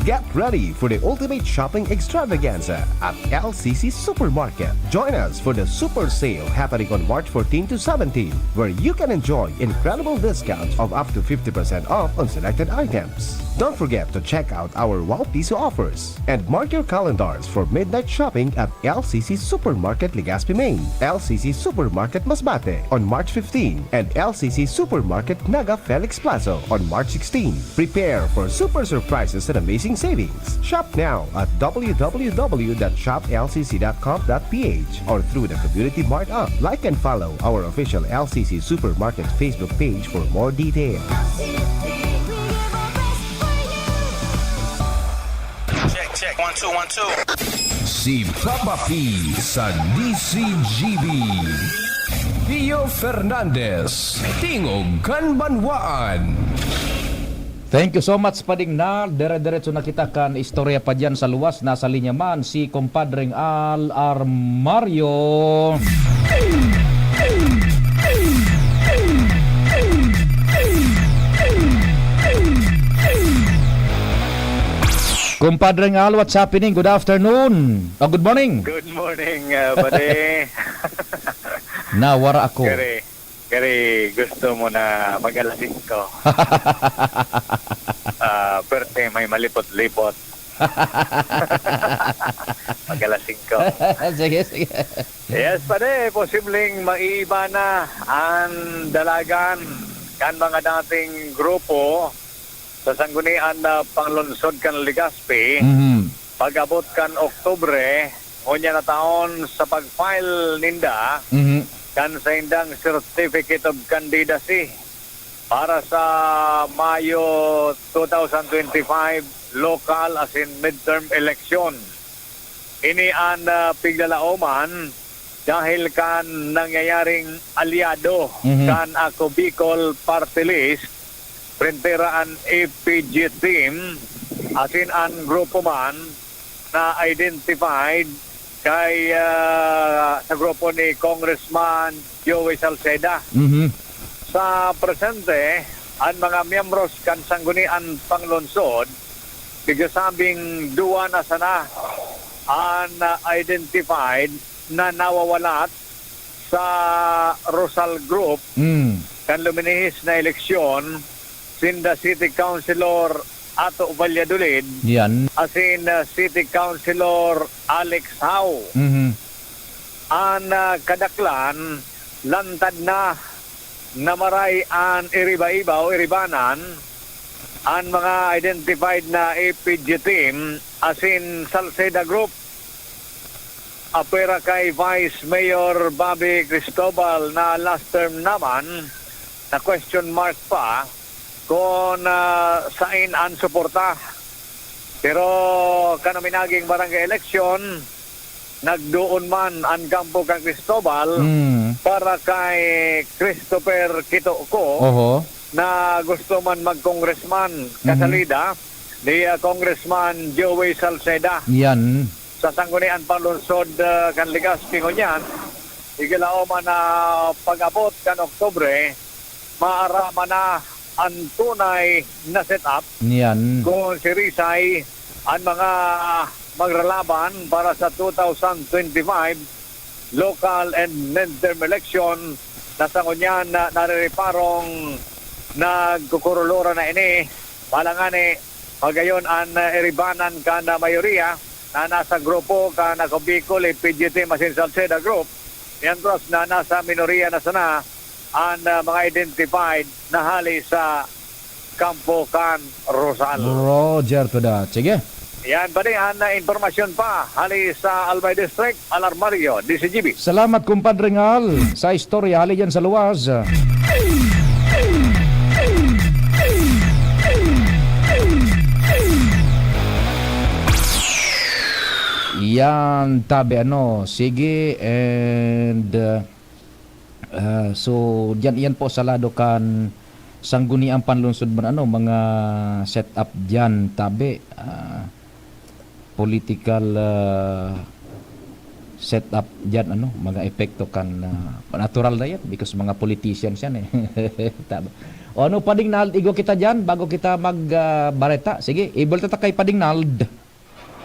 Get ready for the ultimate shopping extravaganza at LCC Supermarket. Join us for the Super Sale happening on March 14 to 17, where you can enjoy incredible discounts of up to 50% off on selected items. Don't forget to check out our Wow Piso offers and mark your calendars for midnight shopping at LCC Supermarket Legazpi, Maine, LCC Supermarket Masbate on March 15, and LCC Supermarket Naga Felix Plaza on March 16. Prepare for super surprises and amazing savings. Shop now at www.shoplcc.com.ph or through the Community Mart app. Like and follow our official LCC Supermarket Facebook page for more details. Check, 1, 2, 1, 2. Si Papa P sa DCGB. Pio Fernandez, Tingog Kanbanwaan. Thank you so much, Pading Nal. Dire-diretso na kita kan istorya pa dyan sa luwas. Nasa linya man si Compadring Al Armario. Compadring Al, what's happening? Good afternoon. Oh, good morning. Good morning, buddy. Nawara ako. Kari, gusto mo na mag-alasing ko. Perte may malipot-lipot. Mag-alasing ko. Sige. Yes, buddy. Posibleng maiiba na ang dalagan kan mga dating grupo sa sanggunian na panglungsod kan Legazpi. Pag-abot kan Oktubre, hunya na taon sa pag-file ninda kan sa indang Certificate of Candidacy para sa Mayo 2025 local as in midterm election. Ini ang piglalaoman dahil kan nangyayaring aliado kan Ako Bicol Party List prenteraan APG team asin an grupo man na identified kay sa grupo ni Congressman Joey Salceda. Sa presente, ang mga miyembros kan sanggunian panglungsod bigasabing duwa na sana an identified na nawawalat sa Rosal Group kan luminihis na eleksyon sinda City Councilor Ato Valladolid, yan. Asin City Councilor Alex Howe. An kadaklan, lantad na namaray an iriba-iba o iribanan an mga identified na APG team asin Salceda Group. Apera kay Vice Mayor Bobby Cristobal na last term naman na question mark pa kung sain ang suporta. Pero kanaminaging barangay election, nagdoon man ang kampo kang Cristobal para kay Christopher Kitoko na gusto man mag-congressman kasalida ni Congressman Joey Salceda. Yan. Sa sanggunian panlungsod kan Legazpi ngunyan, igilao man na pag-abot kan Oktubre, maarama na ang tunay na setup yan. Kung si Rizay ang mga maglalaban para sa 2025 local and midterm election na sa ngunyan na naririparong nagkukurulura na ini malangani magayon ang iribanan ka na mayoriya na nasa grupo ka na Bicol PGT Masin Salceda Group mientras na nasa minoriya na sana ang mga identified na hali sa Campo Can Rosal. Roger to that. Sige. Yan, bali ang informasyon pa hali sa Albay District, Al Armario, DCGB. Salamat, Compadring Al, sa istorya hali dyan sa luwas. Yan, tabi sige, and so diyan po sa lado kan sangguniang panlungsod man mga setup diyan tabi political set up diyan mga epekto kan natural na yan because mga politicians yan eh. Tama. O ano Pading Nald, igo kita diyan bago kita bareta. Sige, able ta kay Pading Nald.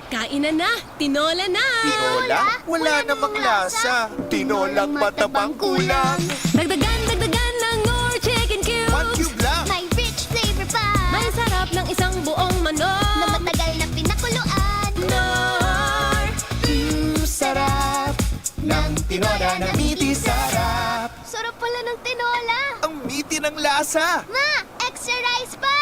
Kainan na! Tinola na! Tinola? Wala namang lasa. Tinolang matabang kulang. Dagdagan ng Nor Chicken Cubes. 1 cube lang. May rich flavor pa. May sarap ng isang buong manok. Na matagal na pinakuluan. Nor! Sarap ng tinola na miti sarap. Sarap pala ng tinola. Ang miti ng lasa. Ma, extra rice pa!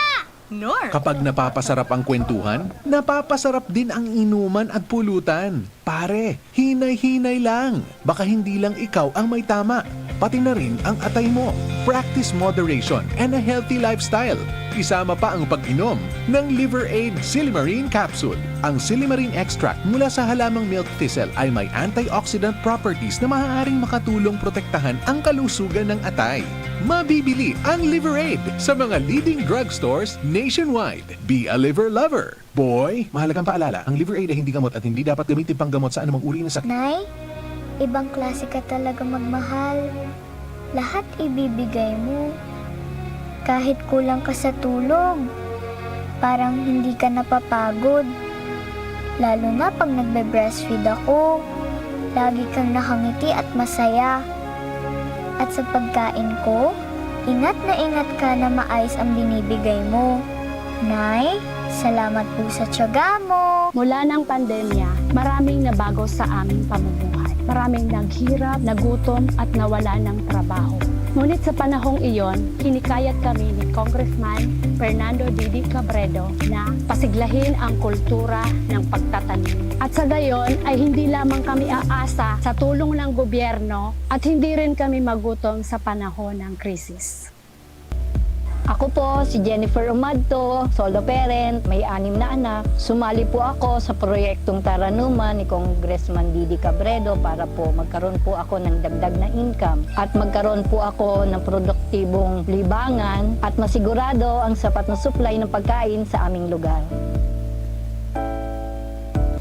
Nor! Kapag napapasarap ang kwentuhan, napapasarap din ang inuman at pulutan. Pare, hinay-hinay lang. Baka hindi lang ikaw ang may tama, pati na rin ang atay mo. Practice moderation and a healthy lifestyle. Isama pa ang pag-inom ng Liver Aid Silimarine Capsule. Ang Silimarine extract mula sa halamang milk thistle ay may antioxidant properties na maaaring makatulong protektahan ang kalusugan ng atay. Mabibili ang Liver Aid sa mga leading drugstores nationwide. Be a liver lover. Boy, mahalagang paalala, ang Liver Aid ay hindi gamot at hindi dapat gamitin panggamot sa anumang uri ng sakit. Nay, ibang klase ka talaga magmahal. Lahat ibibigay mo. Kahit kulang ka sa tulog, parang hindi ka napapagod. Lalo na pag nagbe-breastfeed ako, lagi kang nakangiti at masaya. At sa pagkain ko, ingat ka na maayos ang binibigay mo. Nay, salamat po sa tiyaga mo. Mula ng pandemya, maraming nabago sa aming pamumuhay. Maraming naghirap, nagutom at nawala ng trabaho. Ngunit sa panahong iyon, kinikayat kami ni Congressman Fernando Didi Cabredo na pasiglahin ang kultura ng pagtatanim. At sa gayon ay hindi lamang kami aasa sa tulong ng gobyerno at hindi rin kami magutom sa panahon ng krisis. Ako po si Jennifer Umadto, solo parent, may 6 na anak. Sumali po ako sa proyektong Taranuman ni Congressman Didi Cabredo para po magkaroon po ako ng dagdag na income at magkaroon po ako ng produktibong libangan at masigurado ang sapat na supply ng pagkain sa aming lugar.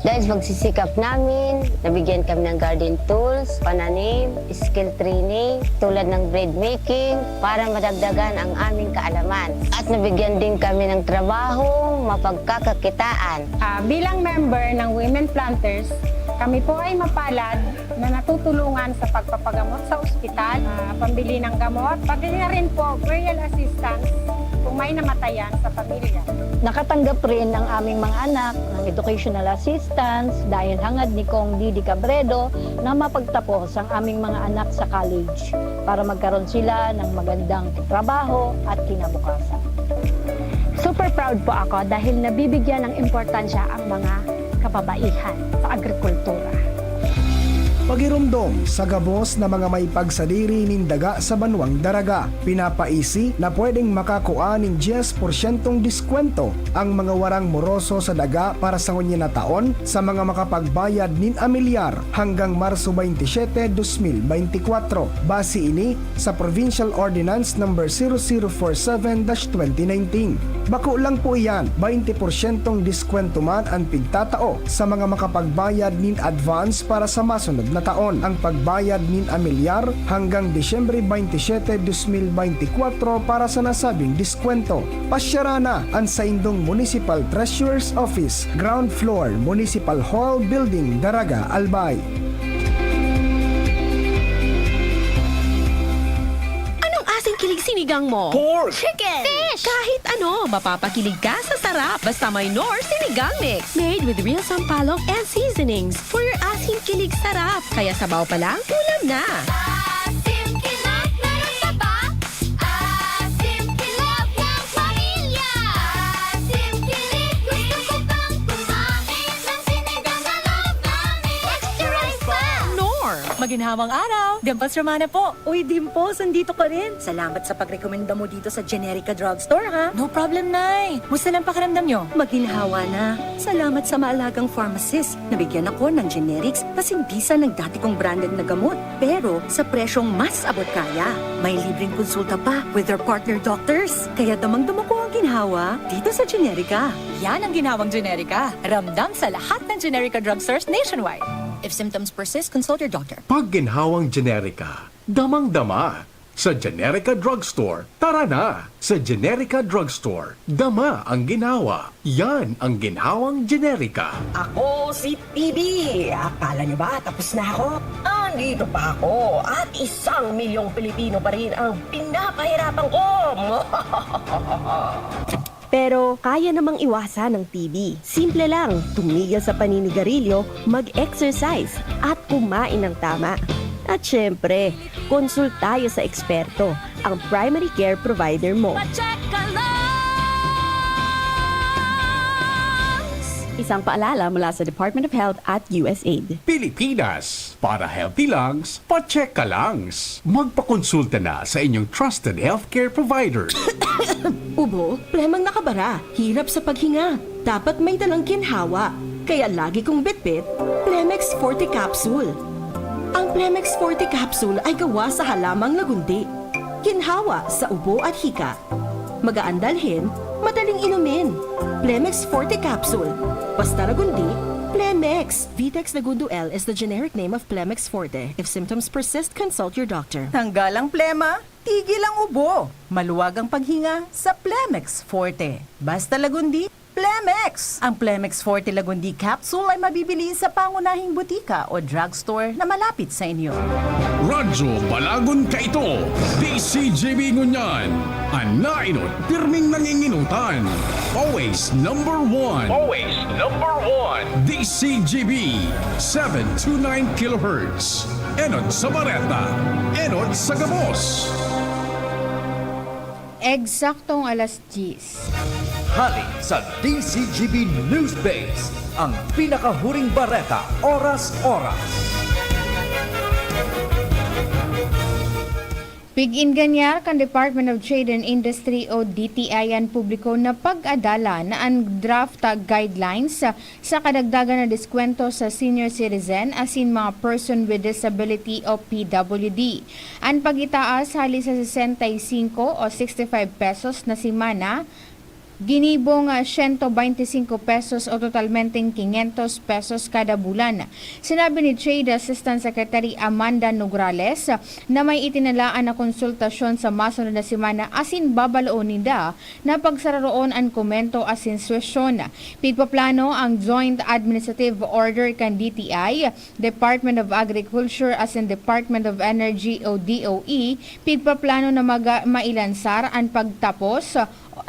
Dahil sa pagsisikap namin, nabigyan kami ng garden tools, pananim, skill training, tulad ng bread making, para madagdagan ang aming kaalaman. At nabigyan din kami ng trabaho, mapagkakakitaan. Bilang member ng Women Planters, kami po ay mapalad na natutulungan sa pagpapagamot sa ospital, pambili ng gamot, pati na rin po burial assistance kung may namatayan sa pamilya. Nakatanggap rin ang aming mga anak ng educational assistance dahil hangad ni Kong Didi Cabredo na mapagtapos ang aming mga anak sa college para magkaroon sila ng magandang trabaho at kinabukasan. Super proud po ako dahil nabibigyan ng importansya ang mga kababaihan sa agrikultura. Pagirumdom sa gabos na mga may pagsadiri nin daga sa banwang daraga. Pinapaisi na pwedeng makakuha ng 10% diskwento ang mga warang moroso sa daga para sa ngunya na taon sa mga makapagbayad nin amilyar hanggang Marso 27, 2024. Base ini sa Provincial Ordinance No. 0047-2019. Bako lang po iyan, 20% diskwento man ang pigtatao sa mga makapagbayad nin advance para sa masunod na taon. Ang pagbayad nin amilyar hanggang Disyembre 27, 2024 para sa nasabing diskwento. Pasyara na ang sa Indong Municipal Treasurer's Office, Ground Floor, Municipal Hall Building, Daraga, Albay. Kilig sinigang mo? Pork! Chicken! Fish! Kahit ano, mapapakilig ka sa sarap basta may Nor Sinigang Mix. Made with real sampalok and seasonings for your asim kilig sarap. Kaya sabaw pa lang, ulam na! Asim kilap na nasaba. Asim kilap ng pamilya. Asim kilig, gusto ko pang kumain ng sinigang na love namin. Extra rice pa! Nor! Maginhawang araw! Dimples Romana po. Uy, Dimples, andito ka rin. Salamat sa pagrekomenda mo dito sa Generica Drugstore, ha? No problem, Nay. Musta lang pakiramdam nyo? Maginhawa na. Salamat sa maalagang pharmacist. Nabigyan ako ng generics na simbisa ng dati kong branded na gamot. Pero sa presyong mas abot kaya. May libreng konsulta pa with their partner doctors. Kaya damang-dama ko ang ginhawa dito sa Generica. Yan ang ginhawang Generica. Ramdam sa lahat ng Generica Drugstores nationwide. If symptoms persist, consult your doctor. Pag ginhawang generika, damang-dama. Sa Generica Drugstore, tara na! Sa Generica Drugstore, dama ang ginawa. Yan ang ginhawang generika. Ako si PB. Akala niyo ba tapos na ako? Andito pa ako at 1,000,000 Pilipino pa rin ang pinapahirapan ko. Pero kaya namang iwasan ng TB. Simple lang, tumigil sa paninigarilyo, mag-exercise at kumain ng tama. At syempre, konsul tayo sa eksperto, ang primary care provider mo. Isang paalala mula sa Department of Health at USAID. Pilipinas, para healthy lungs, pa-check ka langs. Magpakonsulta na sa inyong trusted healthcare provider. Ubo, plemang nakabara, hirap sa paghinga. Dapat may dalang ginhawa. Kaya lagi kong bitbit, Plemex Forte Capsule. Ang Plemex Forte Capsule ay gawa sa halamang lagundi. Ginhawa sa ubo at hika. Magaan dalhin, madaling inumin. Plemex Forte Capsule. Basta lagundi, Plemex. Vitex Lagundo L is the generic name of Plemex Forte. If symptoms persist, consult your doctor. Tanggal ang plema, tigil ang ubo. Maluwag ang paghinga sa Plemex Forte. Basta lagundi, Plemex! Ang Plemex Forte Lagundi Capsule ay mabibili sa pangunahing butika o drugstore na malapit sa inyo. Radyo Balagon ka ito, DCGB ngunyan. Anainot, pirming nanginginutan. Always number one. Always number one. DCGB, 729 kHz. Enot sa Bareta, Enot sa Gabos. Eksaktong alas 10. Hali sa DCGB News Base, ang pinakahuring bareta oras-oras. Pig-inganyar kan Department of Trade and Industry o DTI ang publiko na pag-adala na ang draft guidelines sa kadagdagan na diskwento sa senior citizen as in mga person with disability o PWD. Ang pag-itaas hali sa 65 o 65 pesos na simana, ginibong 125 pesos o totalmenteng 500 pesos kada bulan. Sinabi ni Trade Assistant Secretary Amanda Nograles na may itinalaan na konsultasyon sa masunod na semana asin babaloon nila na pagsararoon ang komento asin suwesyon. Pigpaplano ang Joint Administrative Order kan DTI, Department of Agriculture asin Department of Energy o DOE, pigpaplano na mailansar ang pagtapos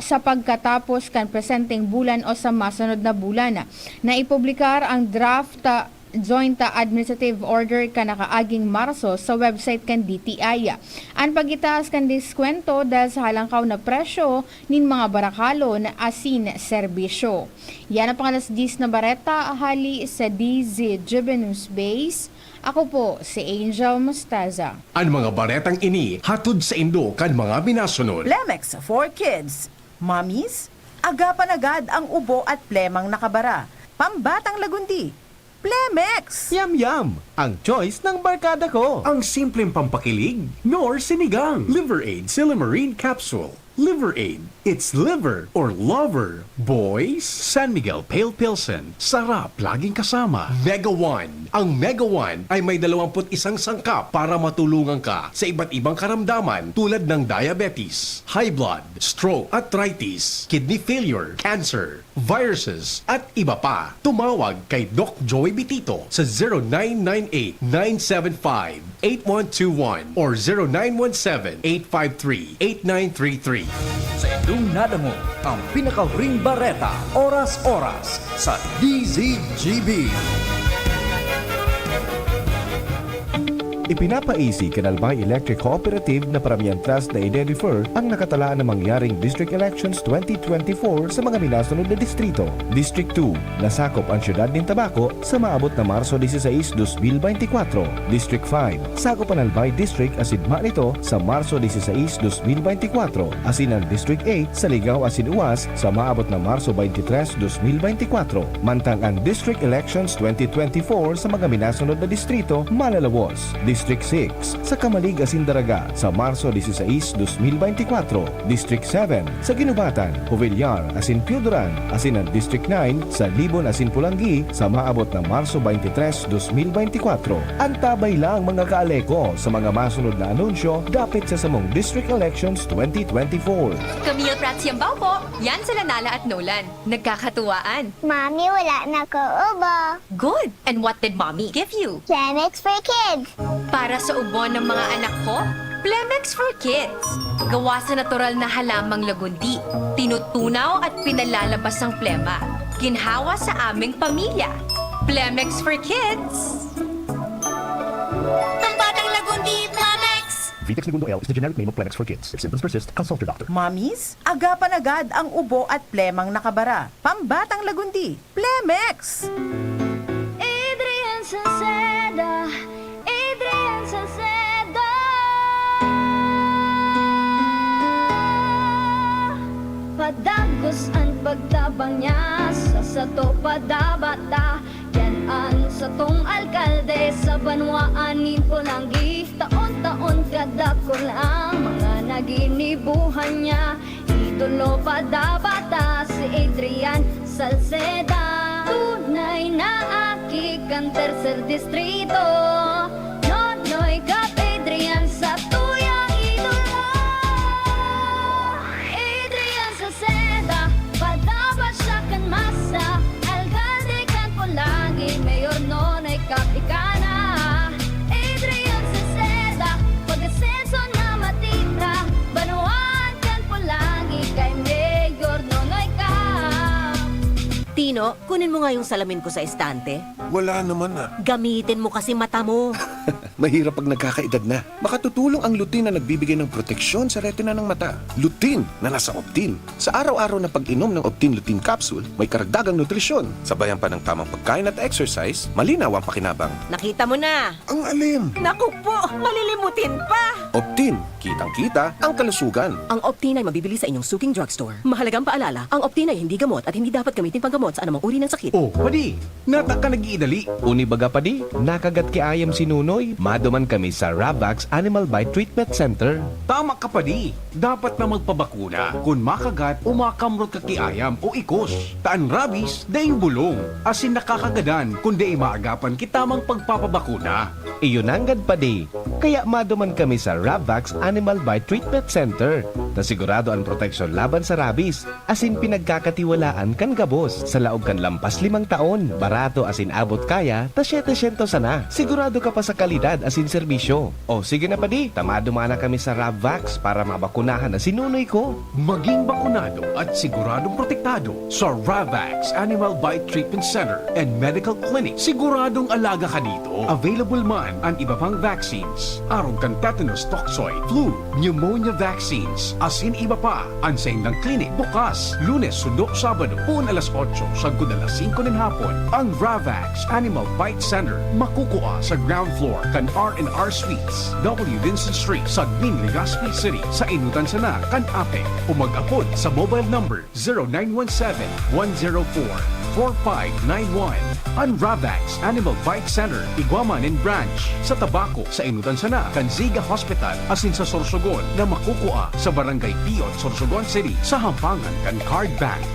sa pagkatapos kan presenteng bulan o sa masunod na bulan. Naipublikar ang draft Joint Administrative Order ka nakaaging Marso sa website kan DTI. Ang pagitaas kan diskwento dahil sa halangkaw na presyo nin mga barakalo na asin serbisyo. Yan ang pangalas 10 na bareta hali sa DZGB News Base. Ako po si Angel Mostaza. Ang mga baretang ini hatod sa Indo kan mga binasunod. Plemex for Kids. Mommies, agapan agad ang ubo at plemang nakabara. Pambatang lagundi. Plemex! Yum! Ang choice ng barkada ko. Ang simpleng pampakilig, nor sinigang. Liver Aid Silimarine Capsule. Liver Aid. It's liver or lover. Boys, San Miguel Pale Pilsen. Sarap, laging kasama. Mega One. Ang Mega One ay may 21 sangkap para matulungan ka sa iba't ibang karamdaman tulad ng diabetes, high blood, stroke, arthritis, kidney failure, cancer, viruses, at iba pa. Tumawag kay Doc Joey Bitito sa 0998-975-8121 or 0917-853-8933. Sa inyong nadamo, ang pinakahuring bareta oras-oras sa DZGB. Ipinapaisi Kanalbay Electric Cooperative na paramyantras na i-refer ang nakatalaan na mangyaring District Elections 2024 sa mga minasunod na distrito. District 2, nasakop ang siyudad ng Tabaco sa maabot na Marso 16, 2024. District 5, sakop ang Albay District asidma nito sa Marso 16, 2024. Asin ang District 8 sa Ligaw asin Uwas sa maabot na Marso 23, 2024. Mantang ang District Elections 2024 sa mga minasunod na distrito malalawos. District 6 sa Kamalig Asindaraga sa Marso 16, 2024. District 7 sa Ginubatan, Huvillar, asin Piudoran, asin ang District 9 sa Libon, asin Pulanggi sa maabot ng Marso 23, 2024. Antabay lang mga kaaleko sa mga masunod na anunsyo dapit sa samong District Elections 2024. Camille Prats Yambao po. Yan sila Nala at Nolan. Nagkakatuwaan. Mami, wala na ko ubo. Good. And what did Mommy give you? Plemex for kids. Para sa ubo ng mga anak ko, Plemex for Kids. Gawa sa natural na halamang lagundi. Tinutunaw at pinalalabas ang plema. Ginhawa sa aming pamilya. Plemex for Kids. Ang batang lagundi, Plemex! Vitex Segundo L is the generic name of Plemex for kids. If symptoms persist, consult your doctor. Mamis, agapan agad ang ubo at plemang nakabara. Pambatang lagundi, Plemex! Adrian Salceda, Adrian Salceda. Padagos ang pagtabang niya sa sato padabata. Yan ang satong alkalde sa banwaan Pulanggi. Taon-taon kada ko lang mga naginibuhan niya. Idolo padabata si Adrian Salceda. Tunay na aki kang tercer distrito. Nonoy Kap Adrian sa tuyang idolo. Adrian Salceda, padaba siya kan masa. Alcalde kan Pulanggi, Mayor Nonoy Kap ikana. Adrian Salceda, pag-asenso na matitra. Banuan kan Pulanggi, kay Mayor Nonoy Kap. Tino, kunin mo nga yung salamin ko sa estante. Wala naman ah. Gamitin mo kasi mata mo. Mahirap pag nagkakaedad na. Makatutulong ang lutein na nagbibigay ng proteksyon sa retina ng mata. Lutein na nasa Optin. Sa araw-araw na pag-inom ng Optin Lutein Capsule, may karagdagang nutrisyon. Sabayan pa ng tamang pagkain at exercise, malinaw ang pakinabang. Nakita mo na. Ang alim! Naku po, malilimutin pa. Optin, kitang-kita ang kalusugan. Ang Optin ay mabibili sa inyong suking drugstore. Mahalagang paalala, ang Optin ay hindi gamot at hindi dapat gamitin panggamot sa anumang uri ng sakit. Oh, padi, nata ka nag-iidali. Uni baga padi, nakagat ki ayam si Nunoy. Maduman kami sa Ravax Animal Bite Treatment Center. Tama ka padi, dapat na magpabakuna kung makagat o makamrot ka kiayam o ikos. Taan rabies, daing bulong. Asin nakakagadan kung di maagapan kitamang pagpapabakuna. Iyon anggad padi. Kaya maduman kami sa Ravax Animal Bite Treatment Center. Na sigurado ang proteksyon laban sa rabies. Asin pinagkakatiwalaan kan gabos. Sa laog kan lampas 5 taon. Barato asin abot kaya, ta 700 sana. Sigurado ka pa sa kalidad asin serbisyo. O sige na padi, tamado mana kami sa Ravax para mabakunahan na sinunoy ko. Maging bakunado at siguradong protektado sa Ravax Animal Bite Treatment Center and Medical Clinic. Siguradong alaga ka dito. Available man ang iba pang vaccines. Aron kan tetanus toxoid, flu, pneumonia vaccines. Asin iba pa, ang sa indang clinic bukas, Lunes, Sundo, Sabado, puun alas 8, sagod alas 5 ng hapon. Ang Ravax Animal Bite Center makukuha sa ground floor kan R&R Suites, W. Vincent Street, Sagmin, Legazpi City, sa Inutan Sana, kan Ape, o mag-apod sa mobile number 0917-104-4591. Ang Ravax Animal Bite Center, Iguaman and Branch, sa Tabaco, sa Inutan Sana, kan Ziga Hospital, asin sa Sorsogon, na makukuha sa Barangay Piot, Sorsogon City, sa Hampangan, kan Card Bank.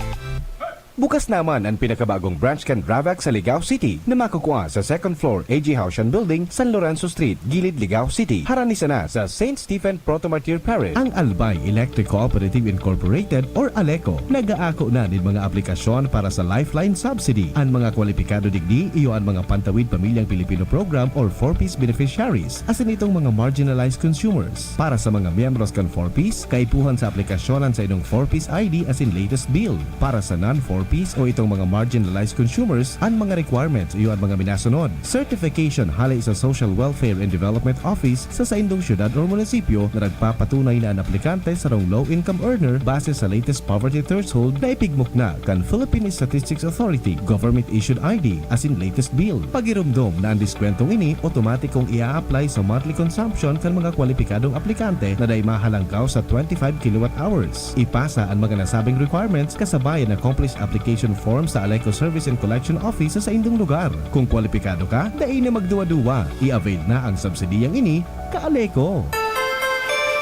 Bukas naman ang pinakabagong branch kan Ravax sa Ligao City na makukuha sa 2nd floor AG Haushan Building, San Lorenzo Street, Gilid, Ligao City. Haranisa na sa St. Stephen Proto-Martyr Parish. Ang Albay Electric Cooperative Incorporated or ALECO. Nag-aako na din mga aplikasyon para sa Lifeline Subsidy. Ang mga kwalipikado digdi iyo ang mga Pantawid Pamilyang Pilipino Program or 4-piece beneficiaries. Asin itong mga marginalized consumers. Para sa mga miyembros kan 4-piece, kaipuhan sa aplikasyonan sa inyong 4-piece ID asin latest bill. Para sa non-4-piece o itong mga marginalized consumers, ang mga requirements iyo ang mga minasunod. Certification halay sa Social Welfare and Development Office sa indong syudad o munisipyo na nagpapatunay na ang aplikante sa low-income earner base sa latest poverty threshold na ipigmok na kan Philippine Statistics Authority government-issued ID asin latest bill. Pagirumdom na ang diskwentong ini, otomatikong ia-apply sa monthly consumption kan mga kwalipikadong aplikante na day mahalangkaw sa 25 kilowatt hours. Ipasa ang mga nasabing requirements kasabayan ng accomplished application form sa Aleco Service and Collection Office sa indong lugar. Kung kwalipikado ka, dai na magduwa-duwa. I-avail na ang subsidiyang ini ka Aleco.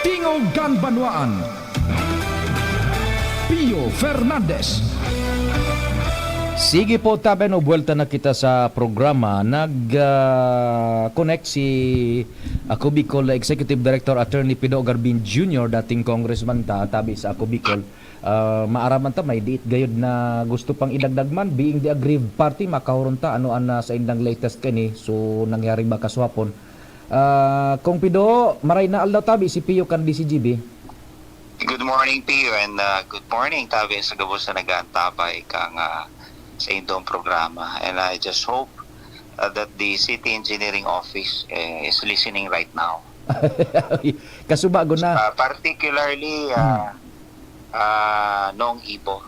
Tingog Ganbanwaan. Pio Fernandez. Sige po, tabi, no, buwelta na kita sa programa. Nag-connect si Ako Bicol Executive Director Attorney Pido Garbin Jr., dating congressman tabi sa Ako Bicol. Maaraman ta, may diit gayod na gusto pang idagdag man, being the aggrieved party, makahuron ta, ano ang sa indang latest kani, so nangyari ba kaswapon. Kung Pido, maray na aldaw tabi si Pio kan DCGB. Good morning, Pio, and good morning, tabi sa gabos na nag-aantabay kang sa indong programa, and I just hope that the City Engineering Office is listening right now. Kasubago na. Particularly Nong Ibo.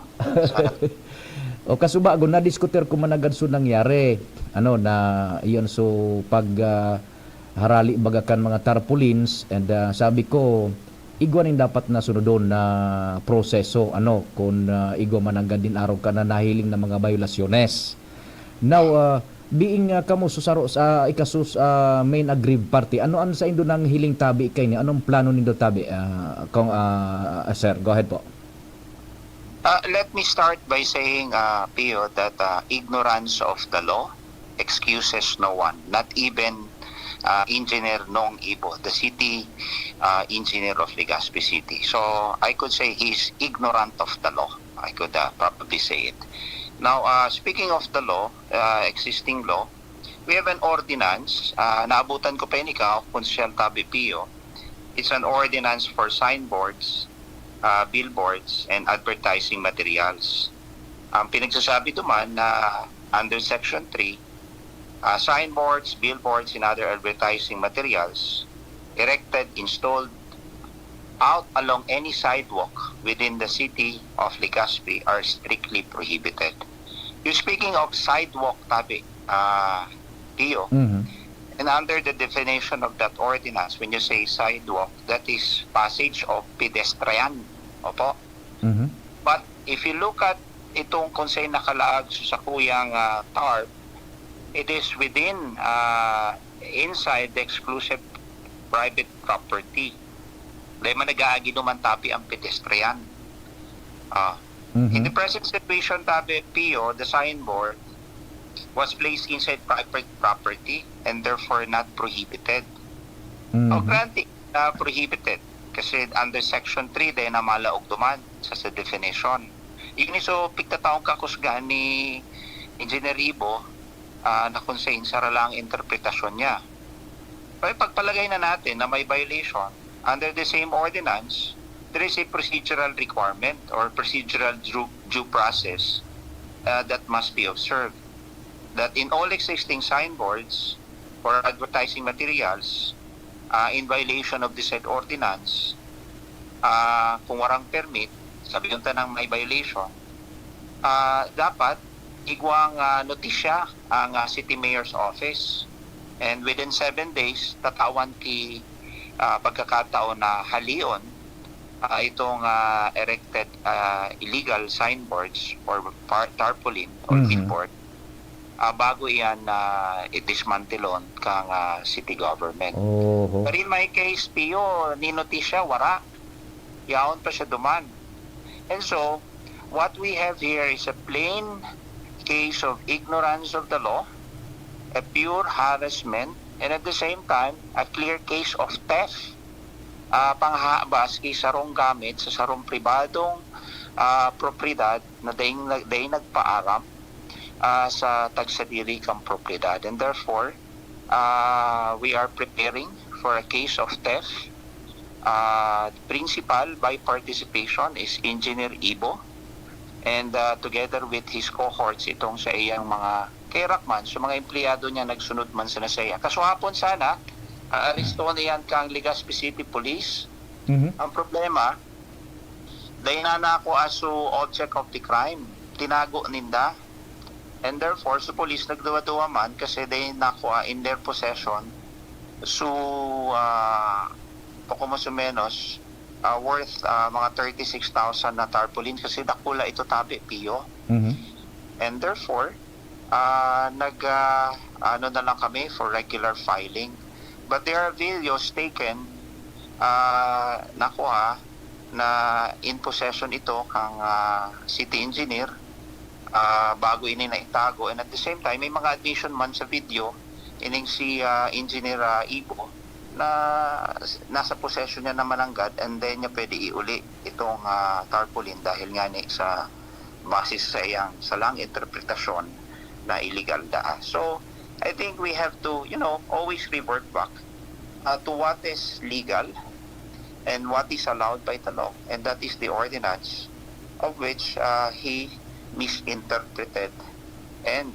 O kasubago na diskuter ko managad so nangyari. Ano na iyon, so pag harali bagakan mga tarpaulins, and sabi ko igwanin dapat na sunodon na proseso, ano kung igwa mananggad din araw ka na nahiling na mga violasyones. Now being kamo susaro sa ikasus main aggrieved party, ano sa indo nang hiling tabi kay ni, anong plano nindo tabi, kung sir, go ahead po. Let me start by saying, Pio, that ignorance of the law excuses no one, not even Engineer Nong Ibo, the city engineer of Legazpi City. So I could say he's ignorant of the law. I could probably say it. Now, speaking of the law, existing law, we have an ordinance. Naabutan ko pa yun ikaw, Consyal Tabi Pio. It's an ordinance for signboards, billboards, and advertising materials. Ang pinagsasabi duman na under Section 3, signboards, billboards, and other advertising materials erected, installed out along any sidewalk within the city of Legazpi are strictly prohibited. You're speaking of sidewalk, tabi, Pio, and under the definition of that ordinance, when you say sidewalk, that is passage of pedestrian. Opo. But if you look at itong konsey nakalaag sa kuyang TARP, it is within, inside the exclusive private property. Dahil man nag-aagi naman tapi ang pedestrian. In the present situation, tabi, Pio, the signboard was placed inside private property and therefore not prohibited. Granted, prohibited. Kasi under Section 3, dahil na malaog duman sa definition. Yung iso, pigtataong kakusgan ni Engineer Ibo, na kung sa lang interpretasyon niya. Pero pagpalagay na natin na may violation, under the same ordinance, there is a procedural requirement or procedural due process that must be observed. That in all existing signboards or advertising materials, in violation of the said ordinance, kung warang permit, sabi yung tanang may violation, dapat igwang notisya ang City Mayor's Office, and within 7 days tatawan ki pagkakataon na halion itong erected illegal signboards or tarpaulin or billboard bago iyan i-dismantelon kang city government. But in my case, Pio, ni notisya wara yaon pa siya duman, and so what we have here is a plain case of ignorance of the law, a pure harassment, and at the same time, a clear case of theft. Panghabas kay sarong gamit sa sarong pribadong propriedad na daing nagpaaram sa tagsadiri kang propriedad. And therefore, we are preparing for a case of theft. Principal by participation is Engineer Ibo, and together with his cohorts, itong sa iyang mga kerakman, so mga empleyado niya nagsunod man sa nasaya. Kasuhapon sana, aristo niyan kang Legazpi City Police. Ang problema, dahil na ako as object of the crime, tinago ninda, and therefore, sa police nagduwa-duwa man kasi dahil na ako in their possession, so, poko mas o menos, worth mga 36,000 na tarpaulin kasi dakula ito tabi, Pio. And therefore, ano na lang kami for regular filing. But there are videos taken na in possession ito kang city engineer bago ini na itago, and at the same time may mga admission man sa video ining si engineer Ibo na nasa possession niya naman ang God, and then niya pwede iuli itong tarpaulin dahil nga ni sa basis sa iyang salang interpretasyon na illegal da. So I think we have to always revert back to what is legal and what is allowed by the law, and that is the ordinance of which he misinterpreted and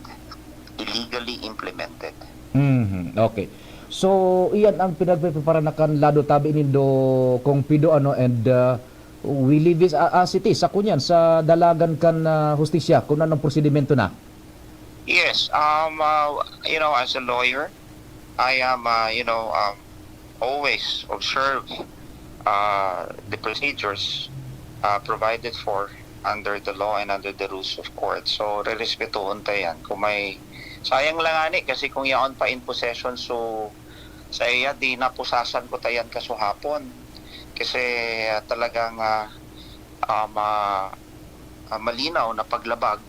illegally implemented. Okay. So iyan ang pinagprepara na kan lado tabi nindo kung pido and we leave it as it is sa kunyan sa dalagan kan hustisya kung anong prosedimento na. Yes, as a lawyer, I am always observe the procedures provided for under the law and under the rules of court. So, re-respetuhon tayo yan. Kung may, sayang lang ani, kasi kung yaon pa in possession, so, sa iya, di napusasan ko tayan kasuhapon. Kasi talagang malinaw na paglabag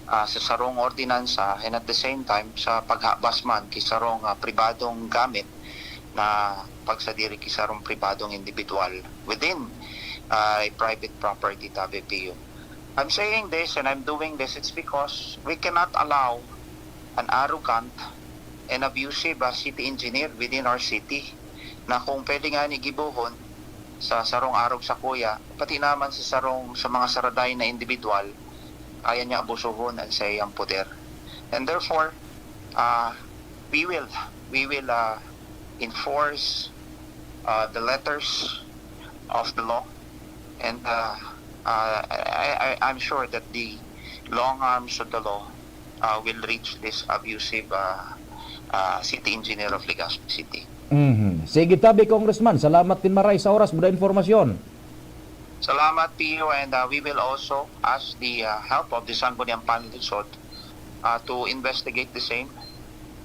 sa sarong ordinansa, and at the same time, sa paghabas man, kisarong pribadong gamit na pagsadiri kisarong pribadong individual within a private property tabi PU. I'm saying this and I'm doing this, it's because we cannot allow an arrogant and abusive city engineer within our city na kung pwede nga ni gibuhon sa sarong arog sa kuya, pati naman sa mga saraday na individual, kaya niya abusuhon ang sa iyang poder. And therefore, we will enforce the letters of the law, and I'm sure that the long arms of the law will reach this abusive city engineer of Legazpi City. Sige tabi, Congressman, salamat din maray sa oras muda informasyon. Salamat, Pio, and we will also ask the help of the Sangguniang Panlunsod to investigate the same.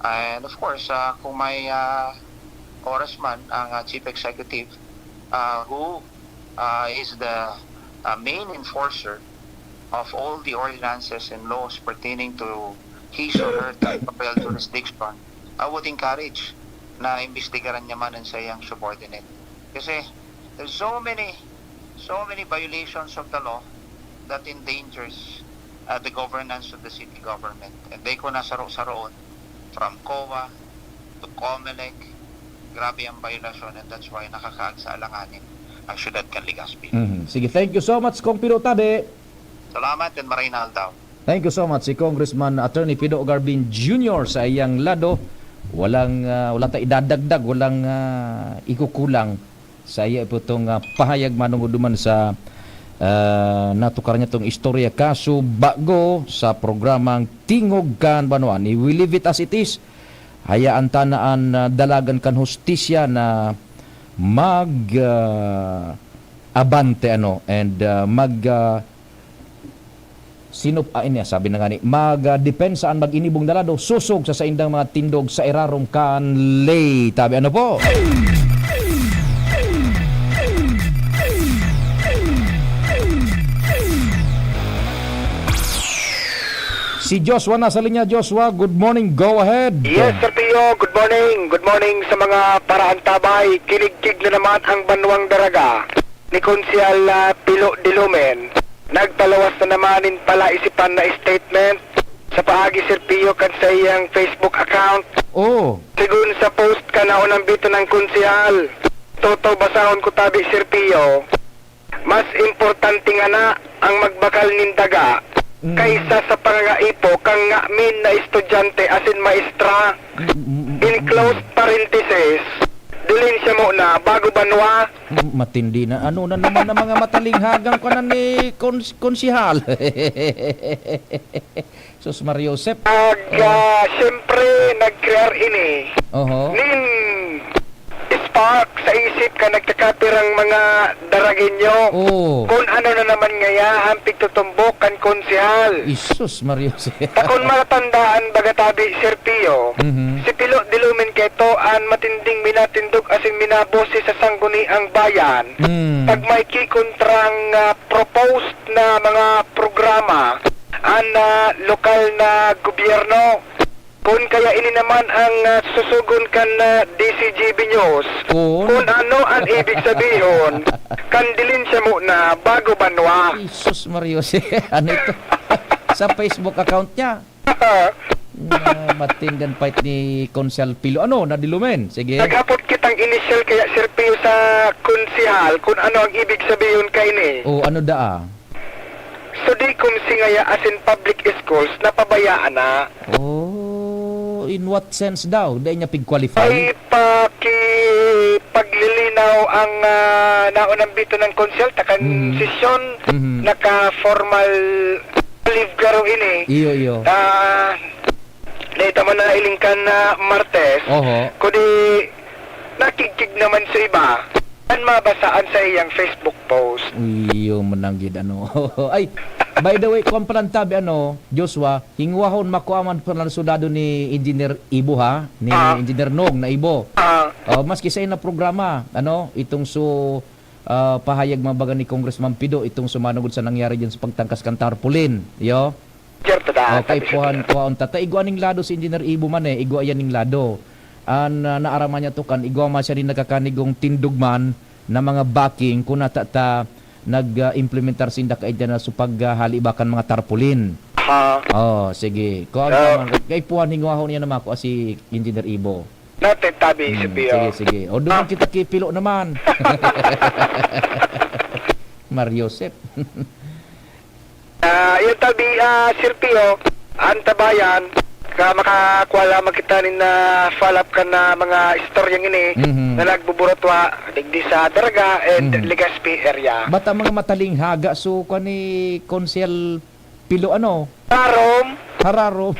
And of course, kung may oras man ang Chief Executive who is the main enforcer of all the ordinances and laws pertaining to his or her territorial jurisdiction, I would encourage na imbestigaran niya man ang sayang subordinate. Kasi there's so many violations of the law that endangers the governance of the city government. And they ko nasaro-saroon from COA to COMELEC. Grabe ang violation, and that's why nakakaag sa alanganin ang syudad kan Legazpi. Sige, thank you so much, Kong Pido Tabe. Salamat, and marinal daw. Thank you so much si Congressman Attorney Pido Garbin Jr. sa iyang lado. Wala ta idadagdag, walang ikukulang sa iya po itong pahayag manunguduman sa natukar niya itong istorya kaso bago sa programang Tingog Kan Banwa. We leave it as it is. Hayaan tanaan dalagan kan hustisya na abante and sabi na nga ni magdepensaan mag-inibong dalado susog sa indang mga tindog sa irarong kan lay tabi ano po. Si Joshua nasa linya. Joshua, good morning, go ahead. Yes, Sir Pio, good morning. Good morning sa mga paraantabay. Kilig-kig na naman ang Banwang Daraga ni Konsyal Pilo Dilumen. Nagpalawas na namanin pala isipan na statement sa paagi, Sir Pio, kan sa iyang Facebook account. Sigun sa post ka na unang bito ng konsyal. Toto basahon ko tabi, Sir Pio. Mas importante nga na ang magbakal nindaga kaysa sa pangaipo kang ngamin na estudyante asin maestra. In close parenthesis, dilin siya mo na bago banwa. Matindi na. Ano na naman ang mga matalinghagang ko na ni konsihal. Sus Mario Josep. Siyempre, nag-crear ini. Nin spark sa isip ka nagkakapirang mga daraginyo. Oh. Kung ano na naman ngaya, hampig tutumbok kan konsihal. Isus, Mario. Takon matandaan bagatabi, Sir Pio, si Pilo Dilumen keto an matinding minatindog asin minabosi sa sangguni ang bayan. Pag may kikontrang proposed na mga programa an lokal na gobyerno. Kung kaya ini naman ang susugon kan DCGB News, kung ano ang ibig sabihin, kandilin siya muna bago banwa. Isus, Mario. Ano ito? Sa Facebook account niya. Matingan fight ni Konsehal Pilo. Ano, nadilumen? Sige. Nagapot kitang initial kaya Sir Pio sa konsihal kung ano ang ibig sabihin kay ni. Oh, ano daa? So di konsingaya as in public schools napabayaan na. Oh, in what sense daw? Dahil niya pig-qualify? Ay paglilinaw ang naunang bito ng konsehal takan sesyon naka-formal leave garo ini. Iyo. Dito man na ilingkan na Martes. Oho. Kundi nakikig naman sa iba. An mabasaan sa iyang Facebook post. Iyo mananggid ano. Ay, by the way, tabi Joshua, hingwahon makuaman pa ng sudado ni Engineer Ibo ha, ni Engineer Nog na Ibo. Maski sa na programa, itong pahayag mabaga ni Congressman Pido itong sumanugod sa nangyari diyan sa pagtangkas kan tarpaulin. Yo. Okay, puhan tata igwa ning lado si Engineer Ibo man igwa yan ning lado. Naaraman niya to kan igwa man siya rin nakakanigong tindugman na mga backing kung natata nag-implementar sinda kaid na supaghalibakan mga tarpaulin. Sige. Kay puhan hingwahon niya naman ako si Engineer Ibo. Natin tabi si Pio. Sige. O doon kita kipilo naman. Mario Sep. Yung tabi, Sir Pio, antabayan, makakwala magkitanin na follow-up ka na mga istoryang ini na nagbuburotwa digdi sa Daraga and Legazpi area. Bata mga mataling haga so ni Konsehal Pilo Hararom.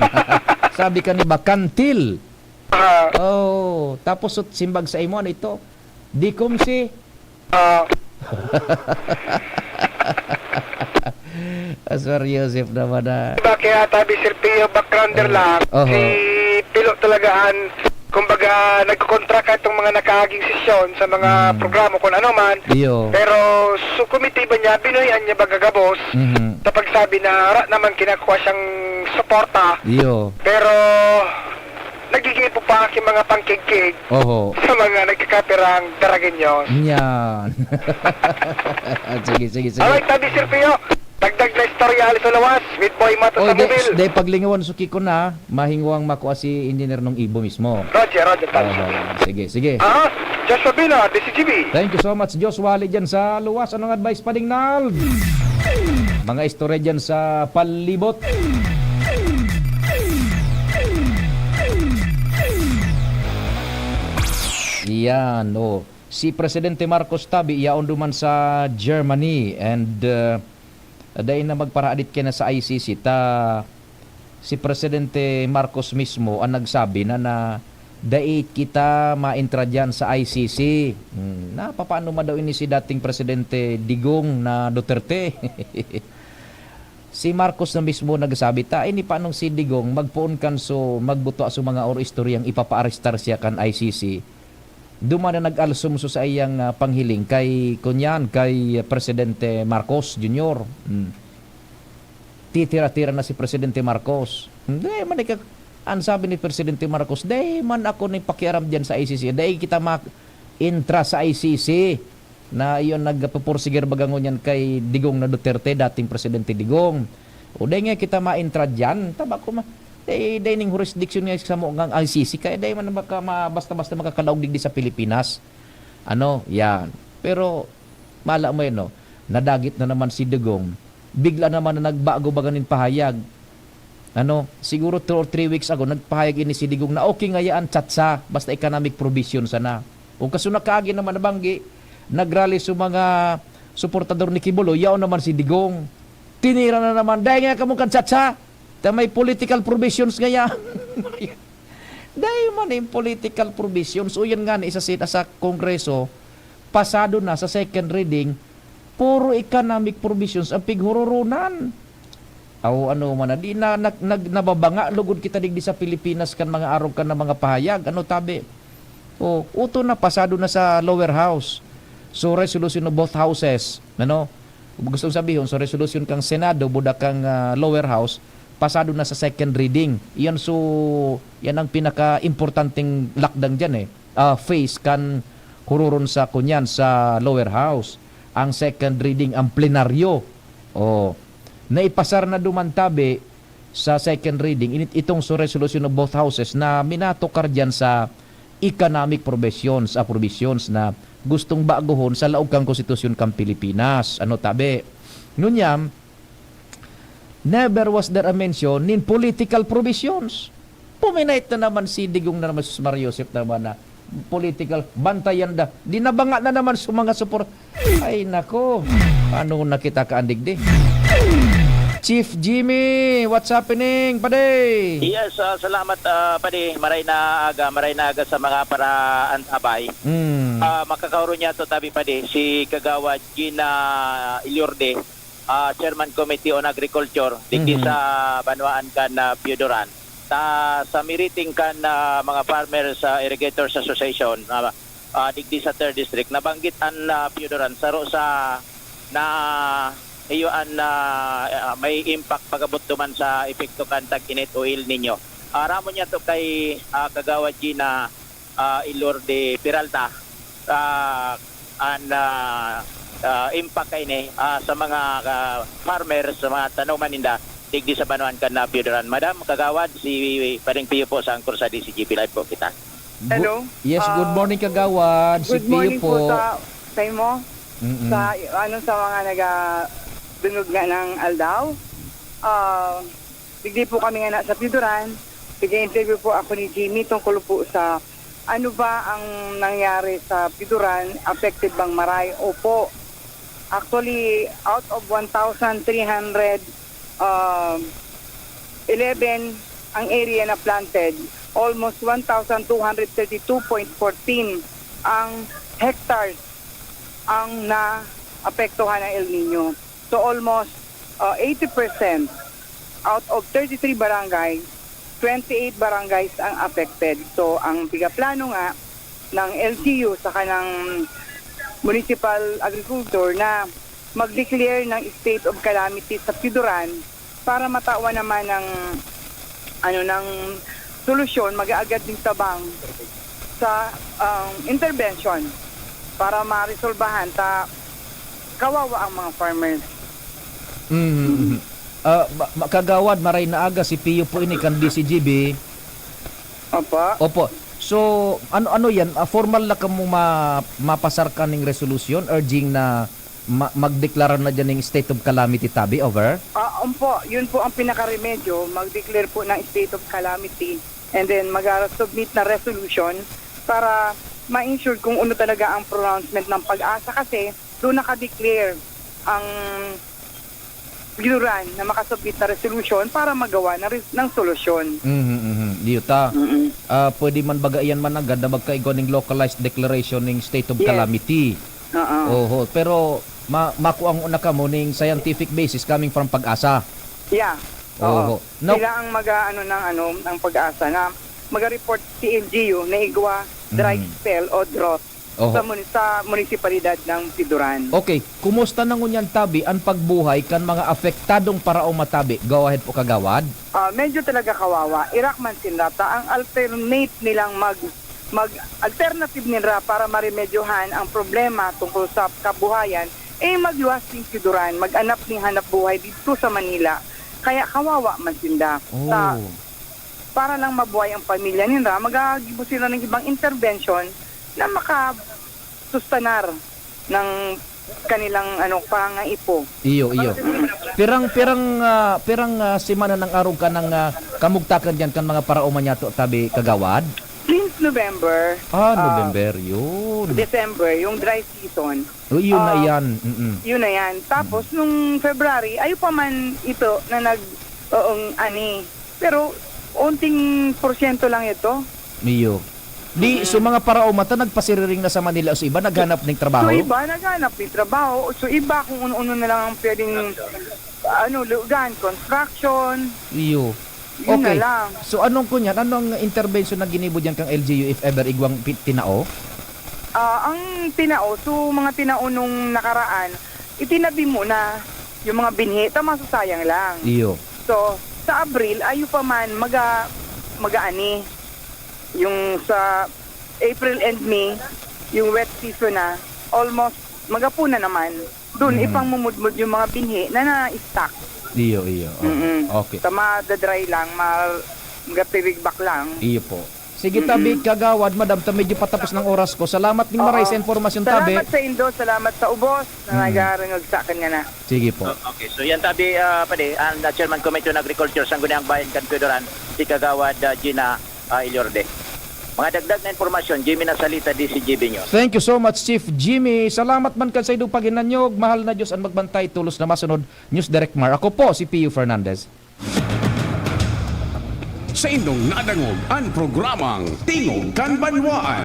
Sabi ka ni Bakantil. Tapos simbag sa imo ito. Di kumsi. Aswar Yosef naman na. Diba kaya tabi Sir Pio backgrounder lang. Si Pilo talagaan kumbaga nagkokontraka itong mga nakahaging sesyon sa mga programa kung ano man. Pero kumitiba niya, binuhian niya bagagabos. Tapag sabi na naman kinakuha siyang suporta. Pero nagiging po pa aking mga pangkigkig sa mga nagkakapirang daraginyo. Yan. Sige. Alright, tabi Sir Pio. Dagdag na istorya alis sa lawas with Boy Mato sa mobil. Dahil paglingawan suki ko na, mahingwang makuha si Engineer nung Ibo mismo. Roger, Sige. Joshua Bina, DCGB. Thank you so much, Joshua. Wali dyan sa luwas. Anong advice pa ding Nald? Mga istorya dyan sa palibot. Yan, si Presidente Marcos tabi, iyaon duman sa Germany and dahil na magparaadit kaya na sa ICC si Presidente Marcos mismo ang nagsabi na dahil kita maentra dyan sa ICC. Paano daw ini si dating Presidente Digong na Duterte? Si Marcos na mismo nagsabi ini paanong si Digong magpuon kan so magbuto sa mga istoryang ipapaarestar siya kan ICC. Duma na nag-alsum sa iyang panghiling kay Presidente Marcos Jr. Titira-tira na si Presidente Marcos. Ang sabi ni Presidente Marcos, man ako ni pakiaram dyan sa ICC. Kita intra sa ICC na iyon nagpupursigir bagangon yan kay Digong na Duterte, dating Presidente Digong. Nga kita ma-intra dyan, Day ning jurisdiction nga sa mga ICC kaya day man basta-basta makakalaog digdi sa Pilipinas. Yan. Pero mala mo nadagit na naman si Digong. Bigla naman na nagbago baganin pahayag. Siguro 2 or 3 weeks ago nagpahayag ini si Digong na okay nga yaan tsatsa basta economic provision sana. Kung kaso nakaagi naman nabanggi, nagrally sa mga suportador ni Kibuloy, yaon naman si Digong. Tinira na naman, dahil nga kamong kan tsatsa. May political provisions ngaya. Dahil man yung political provisions, o yan nga na isa sa Kongreso, pasado na sa second reading, puro economic provisions ang pighururunan. Aw ano man na, di na nababanga, lugod kita digdi sa Pilipinas kan mga araw kan na mga pahayag, ano tabi. O, uto na, pasado na sa lower house. So, resolution of both houses, ano, gusto sabihin, so resolution kang Senado, budak kang lower house, pasado na sa second reading. Yan yan ang pinaka-importanting lakdang dyan phase kan hururon sa kunyan sa lower house. Ang second reading, ang plenaryo. Naipasar na dumantabi sa second reading, itong resolution of both houses na minatokar dyan sa economic provisions na gustong baguhon sa laog kang konstitusyon kang Pilipinas. Ano tabi? Ngunyam, never was there a mention in political provisions. Puminait na naman si Digong na naman, Mario Joseph naman na political, bantayan da. Dinabanga na naman sa mga support. Ay nako, ano na kita kaandigdi? Chief Jimmy, what's happening, pade? Yes, salamat pade. Maray na aga sa mga paraantabay. Makakaroon niya to tabi pade si Kagawad Gina Ilorde, Chairman Committee on Agriculture, digdi sa Banwaan kan Piodoran. Sa miriting kan mga farmers Irrigators Association, digdi sa 3rd District, nabanggit ang Piodoran saro sa na iyoan na may impact pagabot duman sa epekto kan tag-init o El Nino. Ramo niya to kay Kagawad Gina Ilorde Peralta impact kay ni sa mga farmers sa mga tanaman ninda digdi sa Banuan kan na Piodoran. Madam Kagawad, si Paring Pio po sa angkor sa DCGP Live po kita. Hello. Yes, good morning Kagawad. Good morning po sa mo. Sa sa mga dunog nga ng Aldao. Digdi po kami nga na sa Piodoran. Pig-interview po ako ni Jimmy tungkol po sa ano ba ang nangyari sa Piodoran, affected bang maray? Opo. Actually, out of 1,311 ang area na planted, almost 1,232.14 ang hectares ang na-apektuhan ng El Nino. So almost 80% out of 33 barangay, 28 barangays ang affected. So ang pigaplano nga ng LGU sa kanang municipal agriculture na mag-declare ng state of calamity sa Piodoran para matawa naman ng ng solusyon, mag-aagad din tabang sa intervention para ma-resolbahan kawawa ang mga farmers. Kagawad, maray na aga si Pio po ini kan DCGB. Opo. So, ano yan? Formal na kamo mapasar ka ng resolution urging na magdeklara na dyan ng state of calamity tabi, over? Yun po ang pinaka-remedyo, mag-declare po ng state of calamity and then mag-submit na resolution para ma-ensure kung ano talaga ang pronouncement ng Pag-asa kasi doon naka-declare ang Piodoran na makasubmit na resolution para magawa ng solusyon. Diyota. Pwede man bagayan man agad na magkaigo ng localized declaration ng state of calamity. Pero makuang una ka mo ng scientific basis coming from Pag-asa. Yeah. Sila ang ng Pag-asa na mag-report si LGU na igwa dry spell o drought sa munisipalidad ng Piodoran. Okay, kumusta na ngunyan tabi ang pagbuhay kan mga apektadong paraong matabi? Go ahead po Kagawad. Medyo talaga kawawa. Irakman sinrata ang alternate nilang mag-alternative nila para maremedyohan ang problema tungkol sa kabuhayan magluwas ng Piodoran, mag-anap ng hanap buhay dito sa Manila. Kaya kawawa man sinda. Para lang mabuhay ang pamilya nila, magagibo sila ng ibang intervention na makasustanar ng kanilang pangaipo. Iyo. Pirang semana ng araw ka ng kamugtakan diyan kan mga paraoma niya to tabi Kagawad? Since November. November yun. December, yung dry season. Yun na yan. Yun na yan. Tapos nung February, ayo pa man ito na pero unting porsyento lang ito. Miyo. Di, so mga parao mata nagpasiriring na sa Manila o sa iba naghanap ng trabaho? So iba naghanap ng trabaho. So iba kung uno-uno na lang ang pwedeng lugan, construction. Iyo. Yun Okay. na lang. So anong kunyan? Anong intervention na ginibod yan kang LGU if ever igwang tinao? Ang tinao, so mga tinao nung nakaraan, itinabi muna yung mga binhi, masasayang lang. Iyo. So, sa Abril, ayo pa man mag-aani. Yung sa April and May, yung wet season na, almost magapuna naman. Doon, ipangmumudmud yung mga binhi na na-stock. Iyo. Okay. Sa madadry lang, magapibigbak lang. Iyo po. Sige tabi, kagawad, madam, ta medyo patapos ng oras ko. Salamat ning maray sa informasyon tabi. Salamat sa Indo, salamat sa ubos na nagarangag sa akin nga na. Sige po. Okay, so yan tabi pwede ang Chairman Committee on Agriculture sa Guniang Bayan Kankuduran, si Kagawad Gina Ilorde. Mga dagdag na informasyon, Jimmy Nasalita, DCGB News. Thank you so much, Chief Jimmy. Salamat man kan sa idong paginanyog. Mahal na Diyos ang magbantay tulos na masunod. News Direct Mar. Ako po si Pio Fernandez. Sa indong nadangog ang programang Tingog kan Banwaan.